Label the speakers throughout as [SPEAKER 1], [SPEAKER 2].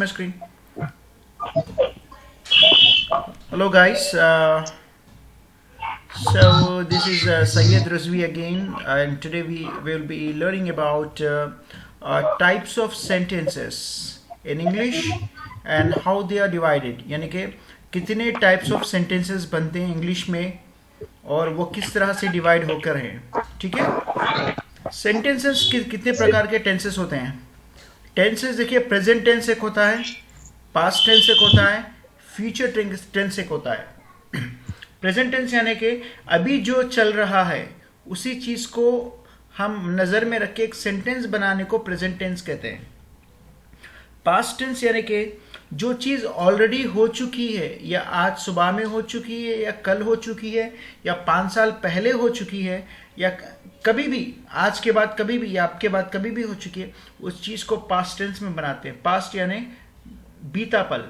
[SPEAKER 1] my screen. Hello, guys. So this is Syed Razvi again, and today we will be learning about types of sentences in English and how they are divided. यानी कि कितने types of sentences बनते हैं English में और वो किस तरह से डिवाइड होकर हैं. ठीक है. सेंटेंसेस कितने प्रकार के टेंसेस होते हैं. टेंसेस देखिए, प्रेजेंट टेंस एक होता है, पास्ट टेंस एक होता है, फ्यूचर टेंस एक होता है. प्रेजेंट टेंस यानी कि अभी जो चल रहा है उसी चीज को हम नजर में रख के एक सेंटेंस बनाने को प्रेजेंट टेंस कहते हैं. पास्ट टेंस यानी कि जो चीज ऑलरेडी हो चुकी है, या आज सुबह में हो चुकी है, या कल हो चुकी है, या 5 साल पहले हो चुकी है, या कभी भी आज के बाद कभी भी, या आपके बाद कभी भी हो चुकी है, उस चीज को पास्ट टेंस में बनाते हैं. पास्ट यानी बीता पल.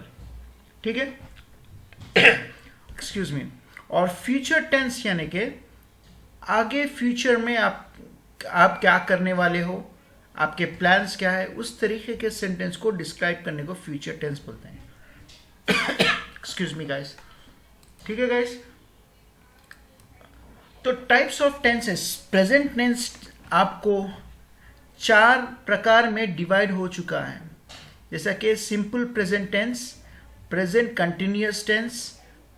[SPEAKER 1] ठीक है. एक्सक्यूज मी. और फ्यूचर टेंस यानी कि आगे फ्यूचर में आप क्या करने वाले हो, आपके प्लान्स क्या है, उस तरीके के सेंटेंस को डिस्क्राइब करने को फ्यूचर टेंस बोलते हैं. Excuse me guys. ठीक है गाइस. तो types of tenses, present tense आपको 4 प्रकार में डिवाइड हो चुका है. जैसा कि simple present tense, present continuous tense,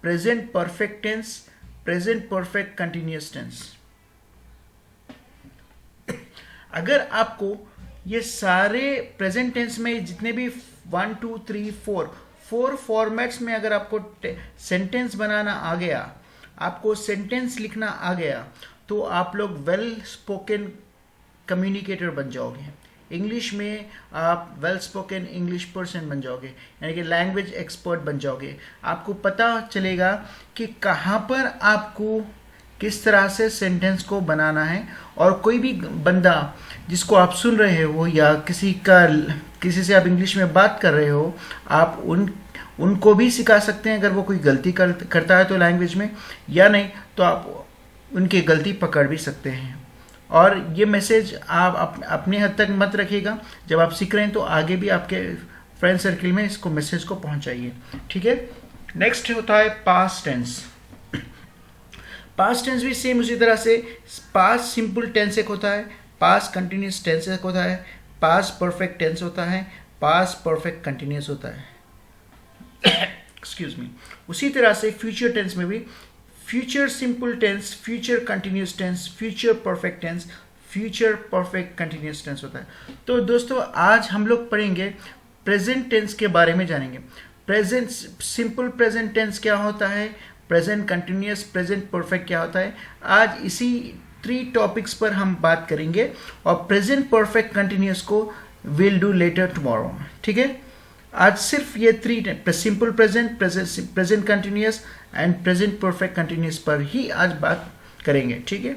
[SPEAKER 1] present perfect tense, present perfect continuous tense. अगर आपको ये सारे प्रेजेंट टेंस में जितने भी 1 2 3 4 फॉर्मेट्स में अगर आपको सेंटेंस बनाना आ गया, आपको सेंटेंस लिखना आ गया, तो आप लोग वेल स्पोकन कम्युनिकेटर बन जाओगे. इंग्लिश में आप वेल स्पोकन इंग्लिश पर्सन बन जाओगे, यानी कि लैंग्वेज एक्सपर्ट बन जाओगे. आपको पता चलेगा कि कहाँ पर आपको किस तरह से सेंटेंस को बनाना है. और कोई भी बंदा जिसको आप सुन रहे हो, या किसी से आप इंग्लिश में बात कर रहे हो, आप उनको भी सिखा सकते हैं. अगर वो कोई गलती करता है तो लैंग्वेज में, या नहीं तो आप उनकी गलती पकड़ भी सकते हैं. और ये मैसेज आप अपने हद तक मत रखिएगा. जब आप सीख रहे हैं तो आगे भी आपके फ्रेंड सर्किल में इसको मैसेज को पहुंचाइए. ठीक है. नेक्स्ट होता है पास्ट टेंस. पास्ट टेंस भी सेम उसी तरह से. पास्ट सिंपल टेंस एक होता है, पास्ट कंटिन्यूस टेंस एक होता है, पास्ट परफेक्ट टेंस होता है, पास्ट परफेक्ट कंटिन्यूस होता है. Excuse me. उसी तरह से फ्यूचर टेंस में भी future simple tense, future continuous tense, future perfect tense, future perfect continuous tense होता है. तो दोस्तों आज हम लोग पढ़ेंगे प्रेजेंट टेंस के बारे में जानेंगे. प्रेजेंट सिंपल प्रेजेंट टेंस क्या होता है, प्रेजेंट कंटिन्यूस, प्रेजेंट परफेक्ट क्या होता है. आज इसी 3 टॉपिक्स पर हम बात करेंगे, और प्रेजेंट परफेक्ट कंटिन्यूस को विल डू लेटर टुमारो. ठीक है. आज सिर्फ ये 3, simple present, present continuous and present perfect continuous पर ही आज बात करेंगे. ठीक है.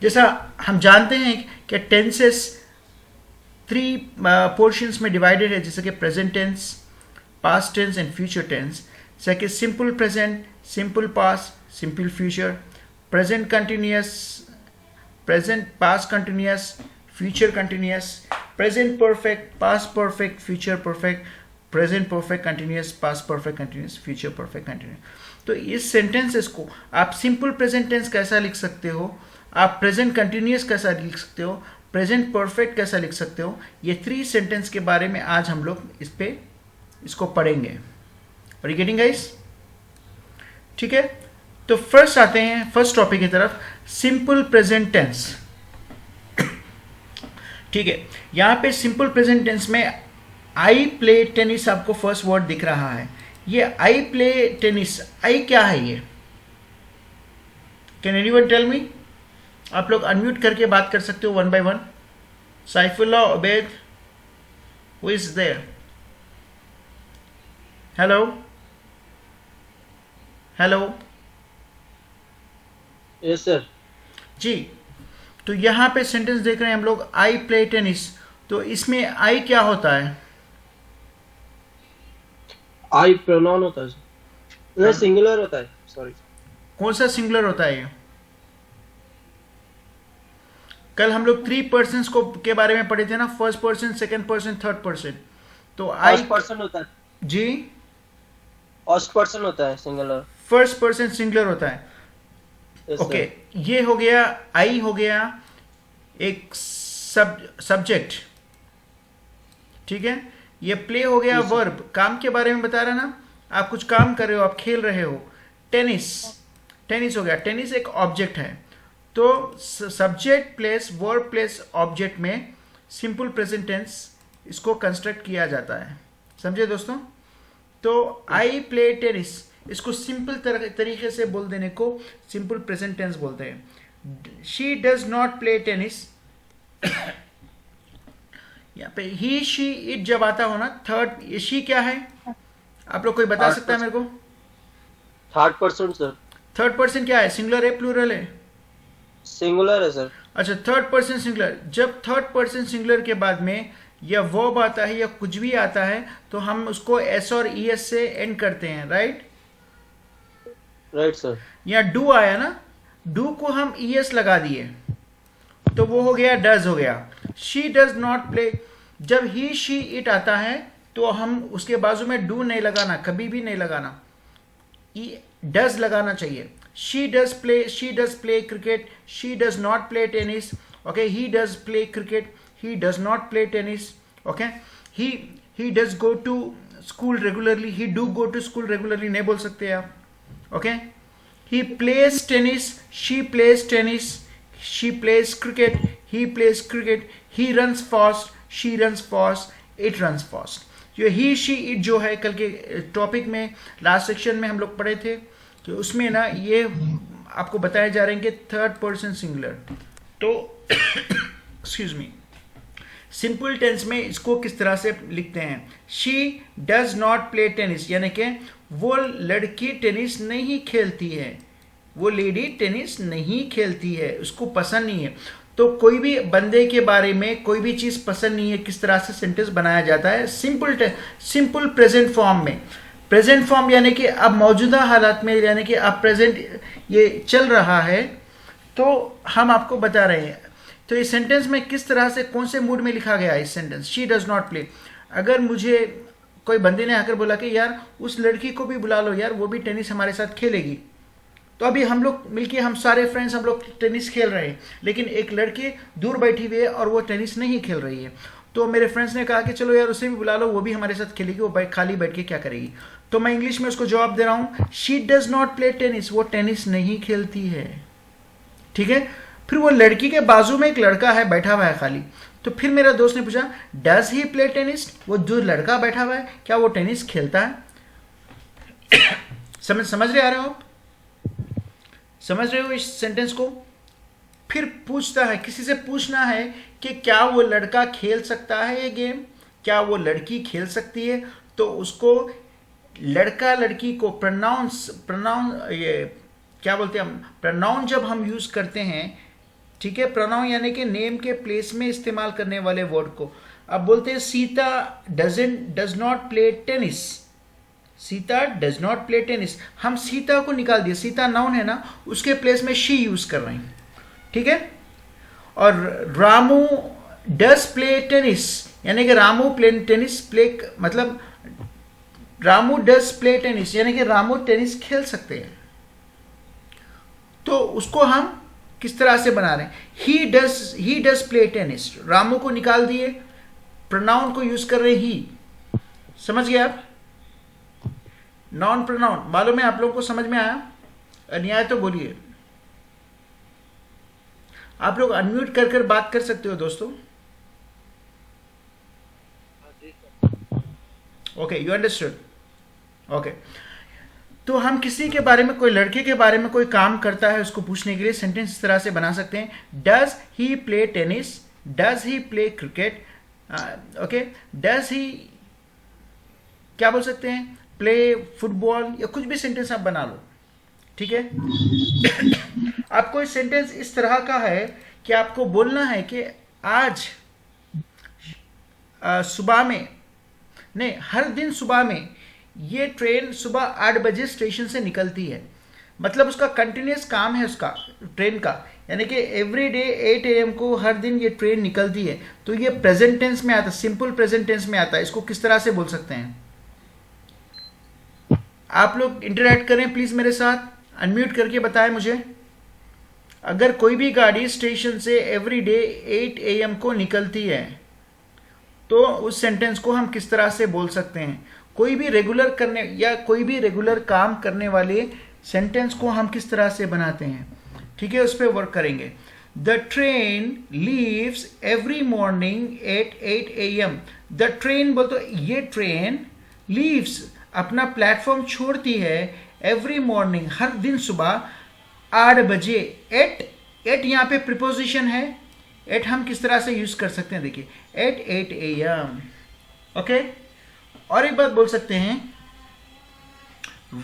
[SPEAKER 1] जैसा हम जानते हैं कि टेंसेस 3 पोर्शंस में डिवाइडेड है, जैसे कि present tense, past tense and future tense. जैसे कि simple present, simple past, simple future, present continuous, present past continuous, future continuous, present perfect, past perfect, future perfect, present perfect continuous, past perfect continuous, future perfect continuous. तो इस sentences को आप simple present tense कैसा लिख सकते हो, आप present continuous कैसा लिख सकते हो, प्रेजेंट परफेक्ट कैसा लिख सकते हो, ये 3 सेंटेंस के बारे में आज हम लोग इसको पढ़ेंगे. और यू गेटिंग गाइस? ठीक है. तो फर्स्ट आते हैं फर्स्ट टॉपिक की तरफ, सिंपल प्रेजेंट टेंस. ठीक है. यहां पे सिंपल प्रेजेंट टेंस में आई प्ले टेनिस आपको फर्स्ट वर्ड दिख रहा है. ये आई प्ले टेनिस, आई क्या है ये? Can anyone tell me? आप लोग अनम्यूट करके बात कर सकते हो 1 by 1. Saifullah, Ubaid, who is there? Hello hello.
[SPEAKER 2] Yes sir.
[SPEAKER 1] जी. तो यहाँ पे सेंटेंस देख रहे हैं हम लोग, आई प्ले टेनिस. तो इसमें आई क्या होता है?
[SPEAKER 2] आई प्रोनाउन होता है सर. नहीं, सिंगुलर होता है. सॉरी.
[SPEAKER 1] कौन सा सिंगुलर होता है ये? कल हम लोग 3 पर्सन को के बारे में पढ़े थे ना, first person, second person, third person. तो आई,
[SPEAKER 2] फर्स्ट पर्सन होता है,
[SPEAKER 1] जी,
[SPEAKER 2] फर्स्ट पर्सन होता है सिंगुलर।
[SPEAKER 1] फर्स्ट पर्सन सिंगुलर होता है।
[SPEAKER 2] Yes
[SPEAKER 1] okay,
[SPEAKER 2] sir.
[SPEAKER 1] ये हो गया, आई हो गया एक सब्जेक्ट, ठीक है। ये प्ले हो गया
[SPEAKER 2] Yes, sir.
[SPEAKER 1] वर्ब, काम के बारे में बता रहा ना, आप कुछ काम कर रहे हो, आप खेल रहे हो। टेनिस, टेनिस हो गया, टेनिस एक ऑब्जेक्ट है। तो subject place verb place object में सिंपल प्रेजेंट टेंस इसको कंस्ट्रक्ट किया जाता है, समझे दोस्तों। तो आई प्ले टेनिस, इसको सिंपल तरीके से बोल देने को सिंपल प्रेजेंट टेंस बोलते हैं। She does not play tennis, यहाँ पे ही शी इट जब आता हो ना, थर्ड, ये शी क्या है, आप लोग कोई बता
[SPEAKER 2] Third
[SPEAKER 1] सकता है मेरे को।
[SPEAKER 2] Third person sir.
[SPEAKER 1] Third person क्या है, सिंगुलर है प्लूरल है?
[SPEAKER 2] सिंगुलर है सर।
[SPEAKER 1] अच्छा, थर्ड पर्सन सिंगुलर। जब थर्ड पर्सन सिंगुलर के बाद में या वर्ब आता है या कुछ भी आता है तो हम उसको एस और ई एस से एंड करते हैं, राइट।
[SPEAKER 2] Right sir.
[SPEAKER 1] यहाँ डू आया ना, डू को हम ई एस लगा दिए तो वो हो गया डज हो गया। शी डज नॉट प्ले, जब ही शी इट आता है तो हम उसके बाजू में डू नहीं लगाना, कभी भी नहीं लगाना, डज लगाना चाहिए। She does play cricket, she does not play tennis. Okay, he does play cricket, he does not play tennis. Okay, he does go to school regularly, he do go to school regularly नहीं बोल सकते आप। Okay, he plays tennis, she plays tennis, she plays cricket, he plays cricket, he runs fast, she runs fast, it runs fast। जो he she it जो है कल के topic में लास्ट सेक्शन में हम लोग पढ़े थे, तो उसमें ना ये आपको बताए जा रहे हैं कि थर्ड पर्सन सिंगुलर। तो एक्सक्यूज मी, सिंपल टेंस में इसको किस तरह से लिखते हैं। She does not play tennis, यानी कि वो लड़की टेनिस नहीं खेलती है, वो लेडी टेनिस नहीं खेलती है, उसको पसंद नहीं है। तो कोई भी बंदे के बारे में कोई भी चीज़ पसंद नहीं है, किस तरह से सेंटेंस बनाया जाता है, सिंपल प्रेजेंट फॉर्म में। प्रेजेंट फॉर्म यानी कि अब मौजूदा हालात में, यानी कि अब प्रेजेंट ये चल रहा है, तो हम आपको बता रहे हैं। तो इस सेंटेंस में किस तरह से कौन से मूड में लिखा गया है इस sentence, she does not play. अगर मुझे कोई बंदे ने आकर बोला कि यार उस लड़की को भी बुला लो यार, वो भी टेनिस हमारे साथ खेलेगी, तो अभी हम लोग मिलके, हम सारे फ्रेंड्स हम लोग टेनिस खेल रहे हैं, लेकिन एक लड़की दूर बैठी हुई है और वो टेनिस नहीं खेल रही है। तो मेरे फ्रेंड्स ने कहा कि चलो यार उसे भी बुला लो, वो भी हमारे साथ खेलेगी, वो खाली बैठ के क्या करेगी। तो मैं इंग्लिश में उसको जवाब दे रहा हूँ, she does not play tennis, वो टेनिस नहीं खेलती है, ठीक है। फिर वो लड़की के बाजू में एक लड़का है बैठा हुआ है खाली, तो फिर मेरा दोस्त ने पूछा डज ही प्ले टेनिस, वो जो लड़का बैठा हुआ है क्या वो टेनिस खेलता है। समझ रहे आ रहे हो आप, समझ रहे हो इस सेंटेंस को। फिर पूछता है, किसी से पूछना है कि क्या वो लड़का खेल सकता है ये गेम, क्या वो लड़की खेल सकती है, तो उसको लड़का लड़की को प्रोनाउन ये क्या बोलते हैं हम, प्रोनाउन जब हम यूज करते हैं, ठीक है, प्रोनाउन यानी कि नेम के प्लेस में इस्तेमाल करने वाले वर्ड को। अब बोलते हैं Sita does not play tennis, Sita does not play tennis, हम सीता को निकाल दिए, सीता नाउन है ना, उसके प्लेस में शी यूज कर रहे हैं, ठीक है। और रामू डज प्ले टेनिस, यानी कि रामू प्ले टेनिस, प्ले मतलब रामू डज प्ले टेनिस, यानी कि रामू टेनिस खेल सकते हैं। तो उसको हम किस तरह से बना रहे हैं, he does play tennis, Ramu को निकाल दिए, प्रोनाउन को यूज कर रहे ही, समझ गए आप। नॉन प्रोनाउन मालूम है आप लोगों को, समझ में आया? अन्याय तो बोलिए। आप लोग अनम्यूट कर कर बात कर सकते हो दोस्तों। Okay, you understood. ओके, तो हम किसी के बारे में, कोई लड़के के बारे में कोई काम करता है उसको पूछने के लिए सेंटेंस इस तरह से बना सकते हैं, does he play tennis, does he play cricket, okay, does he क्या बोल सकते हैं, प्ले फुटबॉल, या कुछ भी सेंटेंस आप बना लो, ठीक है। आपको इस सेंटेंस इस तरह का है कि आपको बोलना है कि आज सुबह में नहीं, हर दिन सुबह में ये ट्रेन सुबह 8 बजे स्टेशन से निकलती है, मतलब उसका कंटिन्यूस काम है उसका ट्रेन का यानी कि एवरी डे 8 AM को हर दिन ये ट्रेन निकलती है, तो ये प्रेजेंट टेंस में आता है, सिंपल प्रेजेंट टेंस में आता है। इसको किस तरह से बोल सकते हैं? आप लोग इंटरेक्ट करें प्लीज मेरे साथ, अनम्यूट करके बताएं मुझे। अगर कोई भी गाड़ी स्टेशन से एवरी डे 8 AM को निकलती है तो उस सेंटेंस को हम किस तरह से बोल सकते हैं? कोई भी रेगुलर करने या कोई भी रेगुलर काम करने वाले सेंटेंस को हम किस तरह से बनाते हैं? ठीक है, उस पर वर्क करेंगे। The train leaves every morning at 8 AM। The train बोल तो ये ट्रेन लीव्स अपना प्लेटफॉर्म छोड़ती है एवरी मॉर्निंग हर दिन सुबह 8 बजे। एट यहाँ पे प्रिपोजिशन है। एट हम किस तरह से यूज कर सकते हैं? देखिए, एट 8 AM। ओके, और एक बात बोल सकते हैं,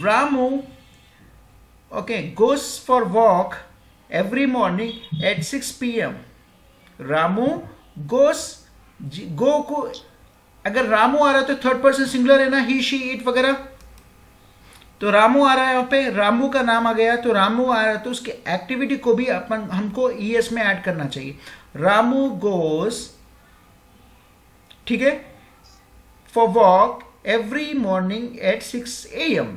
[SPEAKER 1] Ramu okay goes for walk every morning at 6 PM। Ramu goes, go को अगर रामू आ रहा है तो थर्ड पर्सन सिंगुलर है ना, ही शी इट वगैरह, तो रामू आ रहा है यहाँ पे, रामू का नाम आ गया तो रामू आ रहा है, तो उसके एक्टिविटी को भी अपन हमको ES में ऐड करना चाहिए। रामू गोस, ठीक है, for walk every morning at 6 AM।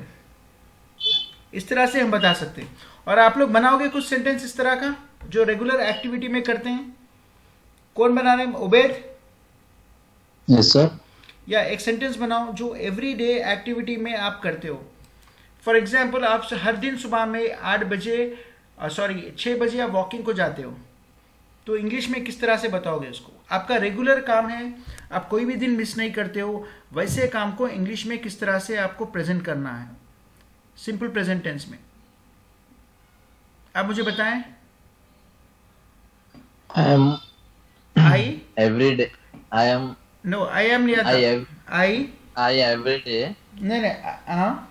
[SPEAKER 1] इस तरह से हम बता सकते हैं। और आप लोग बनाओगे कुछ सेंटेंस इस तरह का जो रेगुलर एक्टिविटी में करते हैं? कौन बना रहे हैं? उबैद?
[SPEAKER 3] Yes sir.
[SPEAKER 1] या एक सेंटेंस बनाओ जो एवरी डे एक्टिविटी में आप करते हो। फॉर एग्जाम्पल, आप हर दिन सुबह में 8 बजे 6 बजे आप वॉकिंग को जाते हो, तो इंग्लिश में किस तरह से बताओगे उसको? आपका रेगुलर काम है, आप कोई भी दिन मिस नहीं करते हो, वैसे काम को इंग्लिश में किस तरह से आपको प्रेजेंट करना है सिंपल प्रेजेंट टेंस में? आप मुझे बताएं।
[SPEAKER 3] I am
[SPEAKER 1] I
[SPEAKER 3] every day, I am
[SPEAKER 1] no, I am नहीं आता।
[SPEAKER 3] आई एवरी डे,
[SPEAKER 1] नहीं, हाँ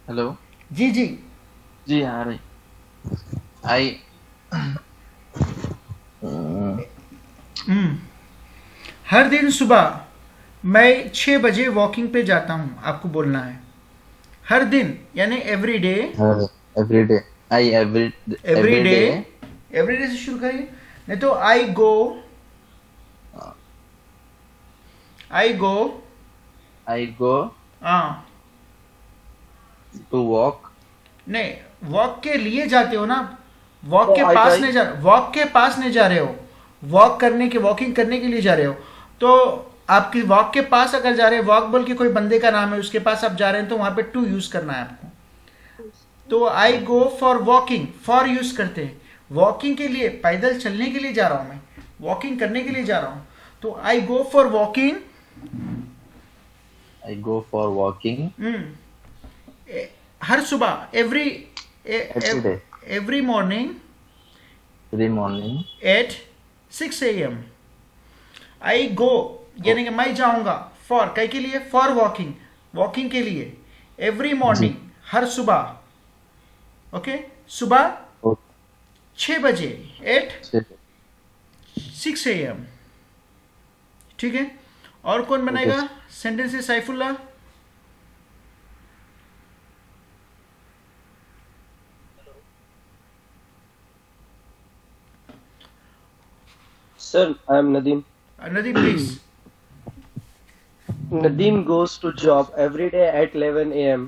[SPEAKER 3] हेलो
[SPEAKER 1] जी जी
[SPEAKER 3] जी आ रही। आई
[SPEAKER 1] हर दिन सुबह मैं 6 बजे वॉकिंग पे जाता हूँ, आपको बोलना है। हर दिन यानी एवरी डे,
[SPEAKER 3] एवरी डे, आई
[SPEAKER 1] एवरी डे से शुरू करिए, नहीं तो आई गो हाँ,
[SPEAKER 3] टू वॉक।
[SPEAKER 1] नहीं, वॉक के लिए जाते हो ना, वॉक के
[SPEAKER 2] तो
[SPEAKER 1] पास
[SPEAKER 2] आई-
[SPEAKER 1] नहीं जा, वॉक के पास नहीं जा रहे हो, वॉकिंग करने के लिए जा रहे हो। तो आपकी वॉक के पास अगर जा रहे हो, वॉक बोल के कोई बंदे का नाम है, उसके पास आप जा रहे हैं, तो वहां पे टू यूज करना है आपको। तो I go for walking, for use करते हैं वॉकिंग के लिए, पैदल चलने के लिए जा रहा हूं मैं, वॉकिंग करने के लिए जा रहा हूं, तो I go for walking.
[SPEAKER 3] I go for walking
[SPEAKER 1] हर सुबह
[SPEAKER 3] Every day.
[SPEAKER 1] Every morning
[SPEAKER 3] every morning
[SPEAKER 1] at 6 AM। I go यानी कि मैं जाऊंगा, फॉर कई के लिए, फॉर वॉकिंग के लिए, एवरी मॉर्निंग हर सुबह, ओके, सुबह 6 बजे एट 6 AM। ठीक है, और कौन बनाएगा sentence? Saifullah.
[SPEAKER 2] Sir, I am Nadeem.
[SPEAKER 1] Nadeem please.
[SPEAKER 2] Nadeem goes to job every day at 11 AM.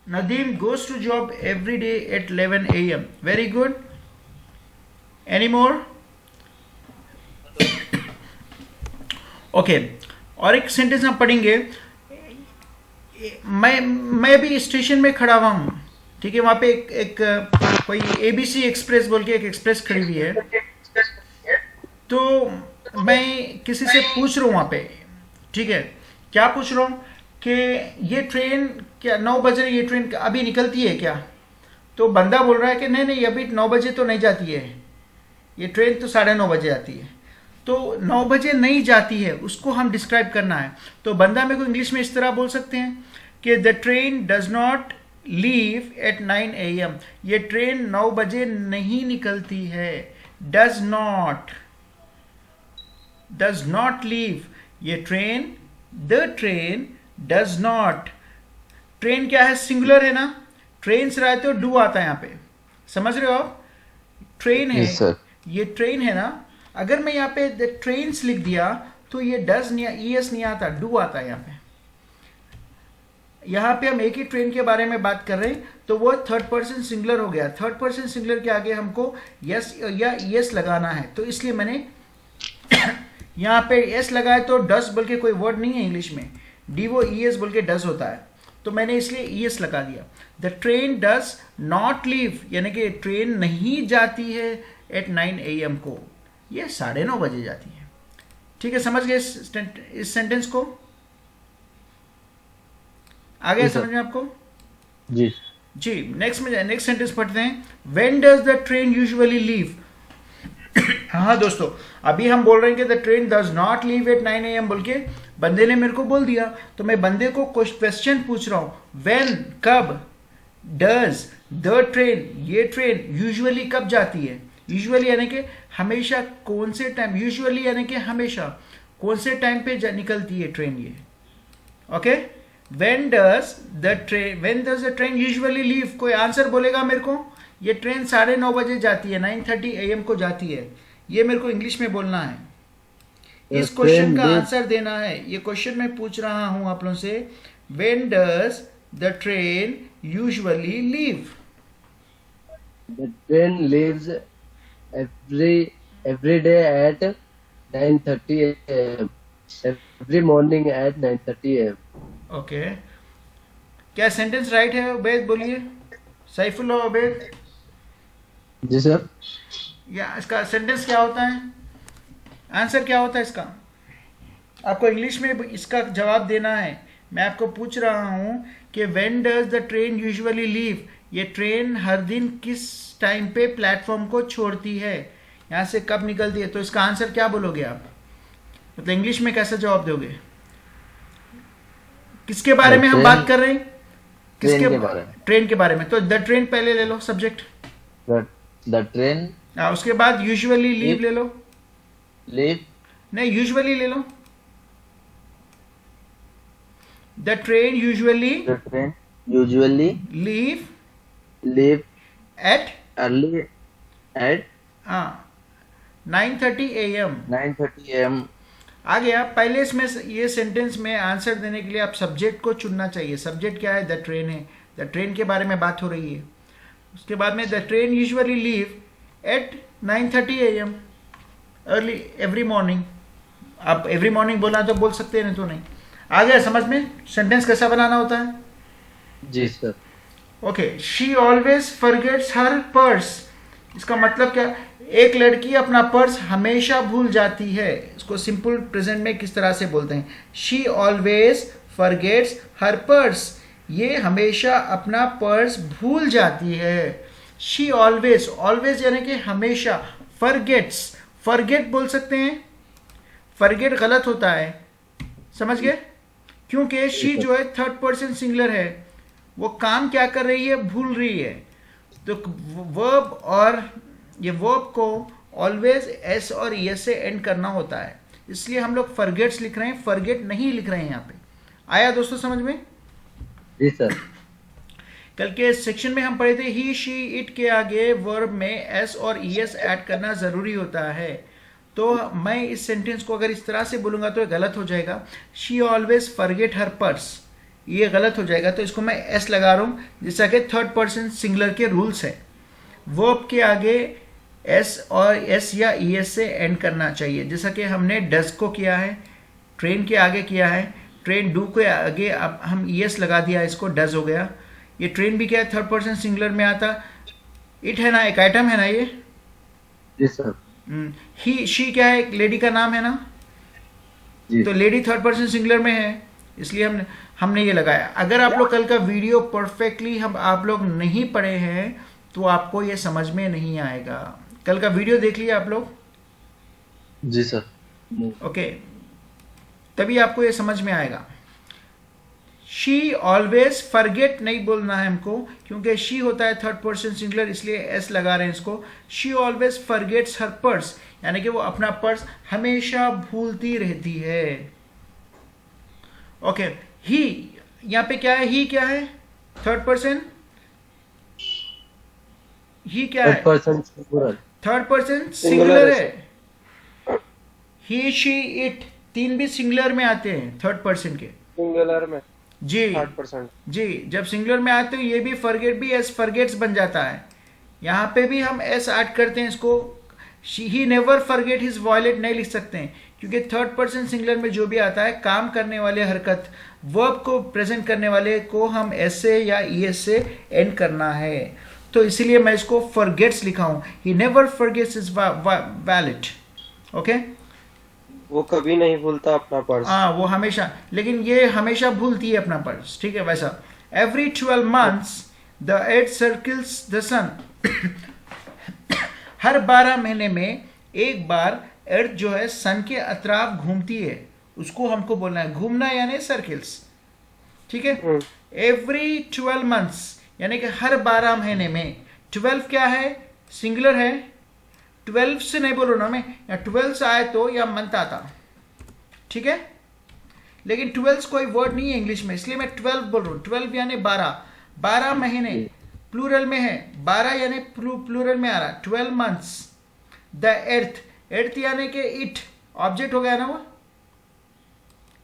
[SPEAKER 1] Nadeem goes to job every day at 11 AM. Very good. Any more? Okay. और एक सेंटेंस हम पढ़ेंगे। मैं भी स्टेशन में खड़ा हुआ हूँ, ठीक है, वहां पे एक कोई ABC एक्सप्रेस बोल के एक एक्सप्रेस खड़ी हुई है, तो मैं किसी से पूछ रहा हूँ वहां पे, ठीक है, क्या पूछ रहा हूँ कि ये ट्रेन क्या 9 बजे ये ट्रेन अभी निकलती है क्या? तो बंदा बोल रहा है कि नहीं नहीं, अभी 9 बजे तो नहीं जाती है, ये ट्रेन तो 9:30 बजे आती है। तो 9 बजे नहीं जाती है, उसको हम डिस्क्राइब करना है। तो बंदा मेरे को इंग्लिश में इस तरह बोल सकते हैं कि the train does not leave at 9 AM। ये ट्रेन 9 बजे नहीं निकलती है। डज नॉट लीव, ये train, the train does not, train क्या है? सिंगुलर है ना, ट्रेन से रहा है तो डू आता है यहाँ पे, समझ रहे हो आप? ट्रेन है,
[SPEAKER 3] Yes, sir.
[SPEAKER 1] ये ट्रेन है ना, अगर मैं यहाँ पे द ट्रेन्स लिख दिया तो ये डज नहीं, ईएस नहीं आता, डू आता है यहाँ पे। यहाँ पे हम एक ही ट्रेन के बारे में बात कर रहे हैं तो वो थर्ड पर्सन सिंगुलर हो गया। थर्ड पर्सन सिंगुलर के आगे हमको यस या ईएस लगाना है, तो इसलिए मैंने यहाँ पे एस लगाया। तो डस बोल के कोई वर्ड नहीं है इंग्लिश में, डी वो ईएस बोल के डस होता है, तो मैंने इसलिए ईएस लगा दिया। The train does not leave, यानी कि ट्रेन नहीं जाती है एट 9 AM को, ये 9:30 बजे जाती है। ठीक है, समझ गए इस सेंटेंस को? आ गया
[SPEAKER 3] जी, सर।
[SPEAKER 1] समझ में आपको?
[SPEAKER 3] जी।
[SPEAKER 1] जी, नेक्स्ट सेंटेंस पढ़ते हैं। When does the train usually leave? हाँ दोस्तों, अभी हम बोल रहे हैं कि the train does not leave at 9 AM बोल के बंदे ने मेरे को बोल दिया, तो मैं बंदे को क्वेश्चन पूछ रहा हूं। व्हेन, कब, डज द ट्रेन, ये ट्रेन यूजुअली कब जाती है? यूजुअली यानी कि हमेशा, कौन से टाइम, यूजुअली यानी कि हमेशा कौन से टाइम पे निकलती है ट्रेन ये। Okay, when does the train usually leave? कोई आंसर बोलेगा मेरे को? ये ट्रेन 9:30 बजे जाती है, 9:30 AM को जाती है, ये मेरे को इंग्लिश में बोलना है। इस क्वेश्चन का आंसर देना है। ये क्वेश्चन मैं पूछ रहा हूं आप लोगों से, when does the train usually leave?
[SPEAKER 2] The train leaves every day at 9:30 a.m. Every morning at 9:30 a.m.
[SPEAKER 1] Okay, क्या सेंटेंस राइट है? उबैद बोलिए, सैफुल्लाह उबैद।
[SPEAKER 2] जी सर।
[SPEAKER 1] या इसका सेंटेंस क्या होता है, आंसर क्या होता है इसका? आपको इंग्लिश में इसका जवाब देना है। मैं आपको पूछ रहा हूं कि when does the train usually leave, ये ट्रेन हर दिन किस टाइम पे प्लेटफॉर्म को छोड़ती है, यहाँ से कब निकलती है? तो इसका आंसर क्या बोलोगे आप? मतलब इंग्लिश में कैसा जवाब दोगे? किसके बारे में हम बात कर रहे हैं?
[SPEAKER 3] ट्रेन के बारे में।
[SPEAKER 1] ट्रेन के बारे में। तो द ट्रेन पहले ले लो सब्जेक्ट,
[SPEAKER 3] द ट्रेन
[SPEAKER 1] उसके बाद यूजुअली लीव ले लो।
[SPEAKER 3] लीव,
[SPEAKER 1] नहीं, यूजुअली ले लो। The train usually
[SPEAKER 3] the train usually
[SPEAKER 1] leave
[SPEAKER 3] leave
[SPEAKER 1] at
[SPEAKER 3] early at
[SPEAKER 1] 9:30 AM।
[SPEAKER 3] 9:30 AM।
[SPEAKER 1] आ गया। पहले इसमें ये सेंटेंस में आंसर देने के लिए आप सब्जेक्ट को चुनना चाहिए। सब्जेक्ट क्या है? द ट्रेन है, द ट्रेन के बारे में बात हो रही है। उसके बाद में the train usually leave at 9:30 AM early every morning. आप एवरी मॉर्निंग बोलना तो बोल सकते हैं, नहीं तो नहीं। आ गया समझ में सेंटेंस कैसा बनाना होता है?
[SPEAKER 3] जी sir.
[SPEAKER 1] Okay, she always forgets her purse. इसका मतलब क्या? एक लड़की अपना पर्स हमेशा भूल जाती है। इसको सिंपल प्रेजेंट में किस तरह से बोलते हैं? She always forgets her purse. ये हमेशा अपना पर्स भूल जाती है। शी ऑलवेज, ऑलवेज यानी कि हमेशा। फॉरगेट्स, फॉरगेट बोल सकते हैं, फॉरगेट गलत होता है, समझ गए? क्योंकि शी जो है थर्ड पर्सन सिंगुलर है, वो काम क्या कर रही है? भूल रही है। तो वर्ब, और ये वर्ब को ऑलवेज एस और एस से एंड करना होता है, इसलिए हम लोग फॉरगेट्स लिख रहे हैं, फॉरगेट नहीं लिख रहे हैं यहाँ पे। आया दोस्तों समझ में?
[SPEAKER 3] जी सर।
[SPEAKER 1] कल के सेक्शन में हम पढ़े थे ही, शी, इट के आगे वर्ब में एस और ईएस ऐड करना जरूरी होता है। तो मैं इस सेंटेंस को अगर इस तरह से बोलूंगा तो ये गलत हो जाएगा। She always forget her purse, ये गलत हो जाएगा। तो इसको मैं एस लगा रहा हूँ, जैसा कि थर्ड पर्सन सिंगुलर के रूल्स है। वर्ब के आगे एस और एस या ईएस से एंड करना चाहिए, जैसा कि हमने डज को किया है, ट्रेन के आगे किया है। ट्रेन डू के आगे अब हम ईएस लगा दिया, इसको डज हो गया। ये ट्रेन भी क्या है? थर्ड पर्सन सिंगुलर में आता। इट है ना, एक आइटम है ना ये।
[SPEAKER 3] जी सर।
[SPEAKER 1] ही, शी क्या है? एक लेडी का नाम है ना।
[SPEAKER 3] जी।
[SPEAKER 1] तो लेडी थर्ड पर्सन सिंगुलर में है, इसलिए हमने ये लगाया। अगर आप लोग कल का वीडियो परफेक्टली आप लोग नहीं पढ़े हैं तो आपको ये समझ में नहीं आएगा। कल का वीडियो देख लिया आप लोग?
[SPEAKER 3] जी सर।
[SPEAKER 1] ओके, तभी आपको ये समझ में आएगा। शी ऑलवेज फॉरगेट नहीं बोलना है हमको, क्योंकि शी होता है थर्ड पर्सन सिंगुलर, इसलिए एस लगा रहे हैं इसको। She always forgets her purse, यानी कि वो अपना पर्स हमेशा भूलती रहती है। ओके, ही, यहाँ पे क्या है? ही क्या है? थर्ड पर्सन ही क्या
[SPEAKER 2] Third
[SPEAKER 1] है?
[SPEAKER 2] person plural.
[SPEAKER 1] Third person
[SPEAKER 4] Singular
[SPEAKER 1] singular
[SPEAKER 4] है
[SPEAKER 1] है। ही शी इट तीन भी सिंगुलर में आते हैं थर्ड पर्सन के।
[SPEAKER 4] सिंगुलर में
[SPEAKER 1] जी
[SPEAKER 4] 60%।
[SPEAKER 1] जी, जब सिंगुलर में आते हैं ये भी फॉरगेट भी एस फॉरगेट्स बन जाता है। यहाँ पे भी हम एस ऐड करते हैं इसको। He never forget his violet नहीं लिख सकते हैं क्योंकि थर्ड पर्सन सिंगुलर में जो भी आता है काम करने वाले हरकत वर्ब को प्रेजेंट करने वाले को हम एस से या ई एस से एंड करना है, तो इसीलिए मैं इसको फॉरगेट्स लिखा हूं। He never forgets his wallet. Okay,
[SPEAKER 4] वो कभी नहीं भूलता अपना पर्स।
[SPEAKER 1] हाँ वो हमेशा, लेकिन ये हमेशा भूलती है अपना पर्स, ठीक है वैसा। Every 12 months the earth circles the sun. हर 12 महीने में एक बार अर्थ जो है सन के अतराफ घूमती है, उसको हमको बोलना है घूमना यानी सर्किल्स, ठीक है। एवरी 12 months यानी कि हर 12 महीने में। 12 क्या है? सिंगुलर है। 12 से नहीं बोल रहा ना मैं, या 12 से आए तो या मंथ आता, ठीक है। लेकिन 12 कोई वर्ड नहीं है इंग्लिश में, इसलिए मैं 12 बोल रहा हूँ। 12 यानी 12, 12 महीने प्लूरल में है, 12 यानी प्लूरल में आ रहा है। 12 months द एर्थ, एर्थ यानी कि इट ऑब्जेक्ट हो गया ना वो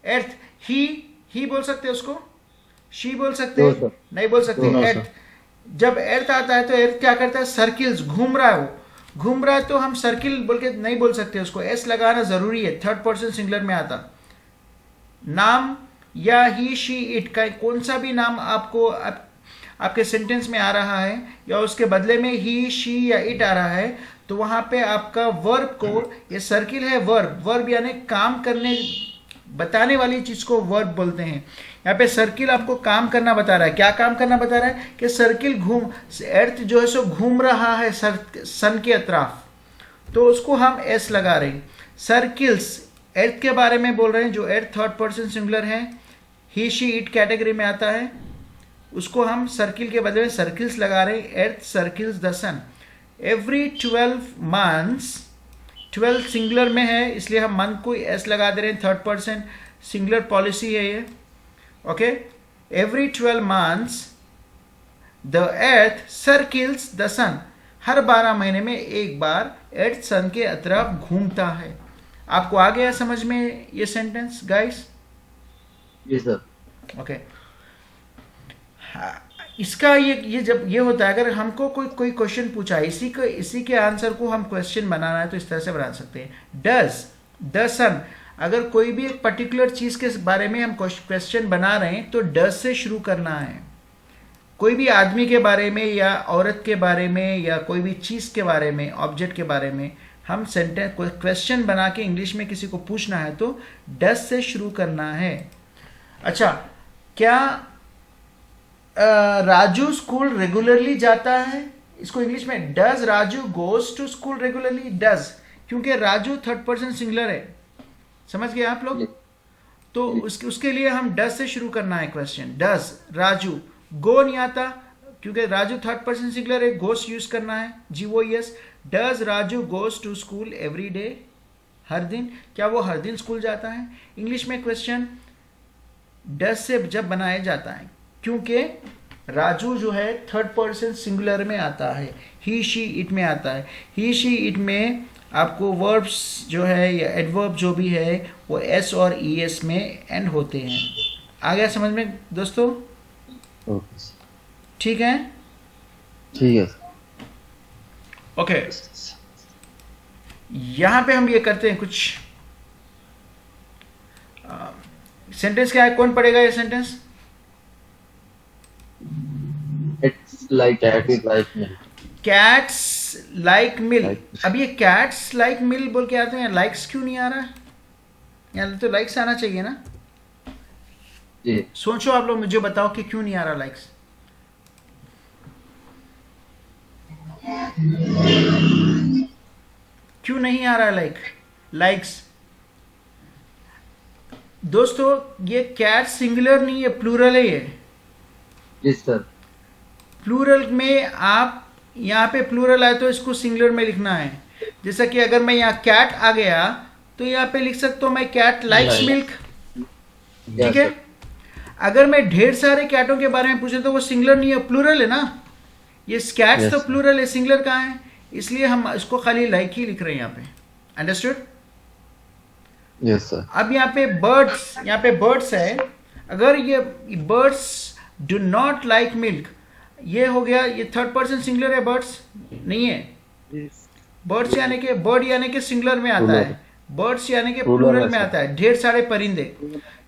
[SPEAKER 1] एर्थ। ही बोल सकते हैं उसको, शी बोल सकते
[SPEAKER 2] No,
[SPEAKER 1] हैं,
[SPEAKER 2] sir.
[SPEAKER 1] नहीं बोल सकते।
[SPEAKER 3] No,
[SPEAKER 1] एर्थ, जब एर्थ आता है तो एर्थ क्या करता है? सर्किल्स, घूम रहा है, वो घूम रहा है तो हम सर्किल बोल के नहीं बोल सकते उसको, एस लगाना जरूरी है। थर्ड पर्सन सिंगुलर में आता। नाम या ही शी इट का कौन सा भी नाम आपको आपके सेंटेंस में आ रहा है या उसके बदले में ही शी या इट आ रहा है, तो वहां पे आपका वर्ब को, ये सर्किल है वर्ब, वर्ब यानी काम करने बताने वाली चीज को वर्ब बोलते हैं। यहाँ पे सर्किल आपको काम करना बता रहा है। क्या काम करना बता रहा है? कि सर्किल घूम, अर्थ जो है सो घूम रहा है सन के अतराफ, तो उसको हम एस लगा रहे हैं। सर्किल्स अर्थ के बारे में बोल रहे हैं, जो अर्थ थर्ड पर्सन सिंगुलर है, ही शी इट कैटेगरी में आता है, उसको हम सर्किल के बदले में सर्किल्स लगा रहे हैं। Earth circles the sun. Every 12 months, 12 singular में है इसलिए हम मंथ को एस लगा दे रहे हैं। थर्ड पर्सन सिंगुलर पॉलिसी है ये। Okay, every 12 months the earth circles the sun. हर 12 महीने में एक बार अर्थ सन के अतराफ घूमता है। आपको आ गया समझ में ये sentence guys?
[SPEAKER 2] Yes, sir.
[SPEAKER 1] Okay, इसका ये जब ये होता है, अगर हमको कोई क्वेश्चन पूछा है, इसी के आंसर को हम क्वेश्चन बनाना है तो इस तरह से बना सकते हैं। डज द सन, अगर कोई भी एक पर्टिकुलर चीज के बारे में हम क्वेश्चन बना रहे हैं तो डज से शुरू करना है। कोई भी आदमी के बारे में या औरत के बारे में या कोई भी चीज के बारे में, ऑब्जेक्ट के बारे में हम सेंटेंस क्वेश्चन बना के इंग्लिश में किसी को पूछना है तो डज से शुरू करना है। अच्छा, क्या राजू स्कूल रेगुलरली जाता है? इसको इंग्लिश में does Raju goes to school regularly? Does, क्योंकि राजू थर्ड पर्सन सिंगुलर है। समझ गए आप लोग? तो उसके लिए हम डज से शुरू करना है क्वेश्चन। डज राजू, गो नहीं आता क्योंकि राजू थर्ड पर्सन सिंगुलर है, गोस यूज करना है, GOES। Does Raju goes to school every day? हर दिन, क्या वो हर दिन स्कूल जाता है? इंग्लिश में क्वेश्चन डज से जब बनाया जाता है क्योंकि राजू जो है थर्ड पर्सन सिंगुलर में आता है, ही शी इट में आता है। ही शी इट में आपको वर्ब्स जो है या एडवर्ब जो भी है वो एस और ES में एंड होते हैं। आ गया समझ में दोस्तों?
[SPEAKER 3] ओके,
[SPEAKER 1] ठीक है,
[SPEAKER 3] ठीक है।
[SPEAKER 1] ओके। यहां पे हम ये करते हैं कुछ सेंटेंस। क्या है, कौन पढ़ेगा ये sentence?
[SPEAKER 2] It's like milk.
[SPEAKER 1] Cats like mill.
[SPEAKER 3] Like-
[SPEAKER 1] अब ये कैट्स लाइक मिल बोल के आते हैं, लाइक्स क्यों नहीं आ रहा है? यहाँ तो लाइक्स आना चाहिए ना।
[SPEAKER 2] जी,
[SPEAKER 1] सोचो आप लोग, मुझे बताओ कि क्यों नहीं आ रहा लाइक्स? क्यों नहीं आ रहा लाइक्स? दोस्तों ये कैट सिंगुलर नहीं है, प्लूरल है ये।
[SPEAKER 2] yes, sir.
[SPEAKER 1] प्लूरल में आप यहाँ पे प्लूरल आए तो इसको सिंगुलर में लिखना है। जैसा कि अगर मैं यहाँ कैट आ गया तो यहाँ पे लिख सकता हूँ मैं cat likes
[SPEAKER 2] Right.
[SPEAKER 1] Milk,
[SPEAKER 2] Yes,
[SPEAKER 1] ठीक है।
[SPEAKER 2] sir.
[SPEAKER 1] अगर मैं ढेर सारे कैटों के बारे में पूछे तो वो सिंगुलर नहीं है, प्लूरल है ना। ये स्कैट्स
[SPEAKER 3] Yes,
[SPEAKER 1] तो
[SPEAKER 3] sir.
[SPEAKER 1] प्लूरल है, सिंगुलर कहाँ है, इसलिए हम इसको खाली लाइक ही लिख रहे हैं यहाँ पे। अंडरस्टूड?
[SPEAKER 3] Yes, sir.
[SPEAKER 1] अब यहाँ पे बर्ड्स, यहाँ पे बर्ड्स है, अगर ये birds do not like milk, ये हो गया, ये थर्ड पर्सन सिंगुलर है, बर्ड्स नहीं है। बर्ड्स यानी कि बर्ड यानी कि सिंगुलर में आता है, बर्ड्स यानी कि
[SPEAKER 3] Plural
[SPEAKER 1] प्लूरल
[SPEAKER 3] है,
[SPEAKER 1] में
[SPEAKER 3] sir.
[SPEAKER 1] आता है, ढेर सारे परिंदे,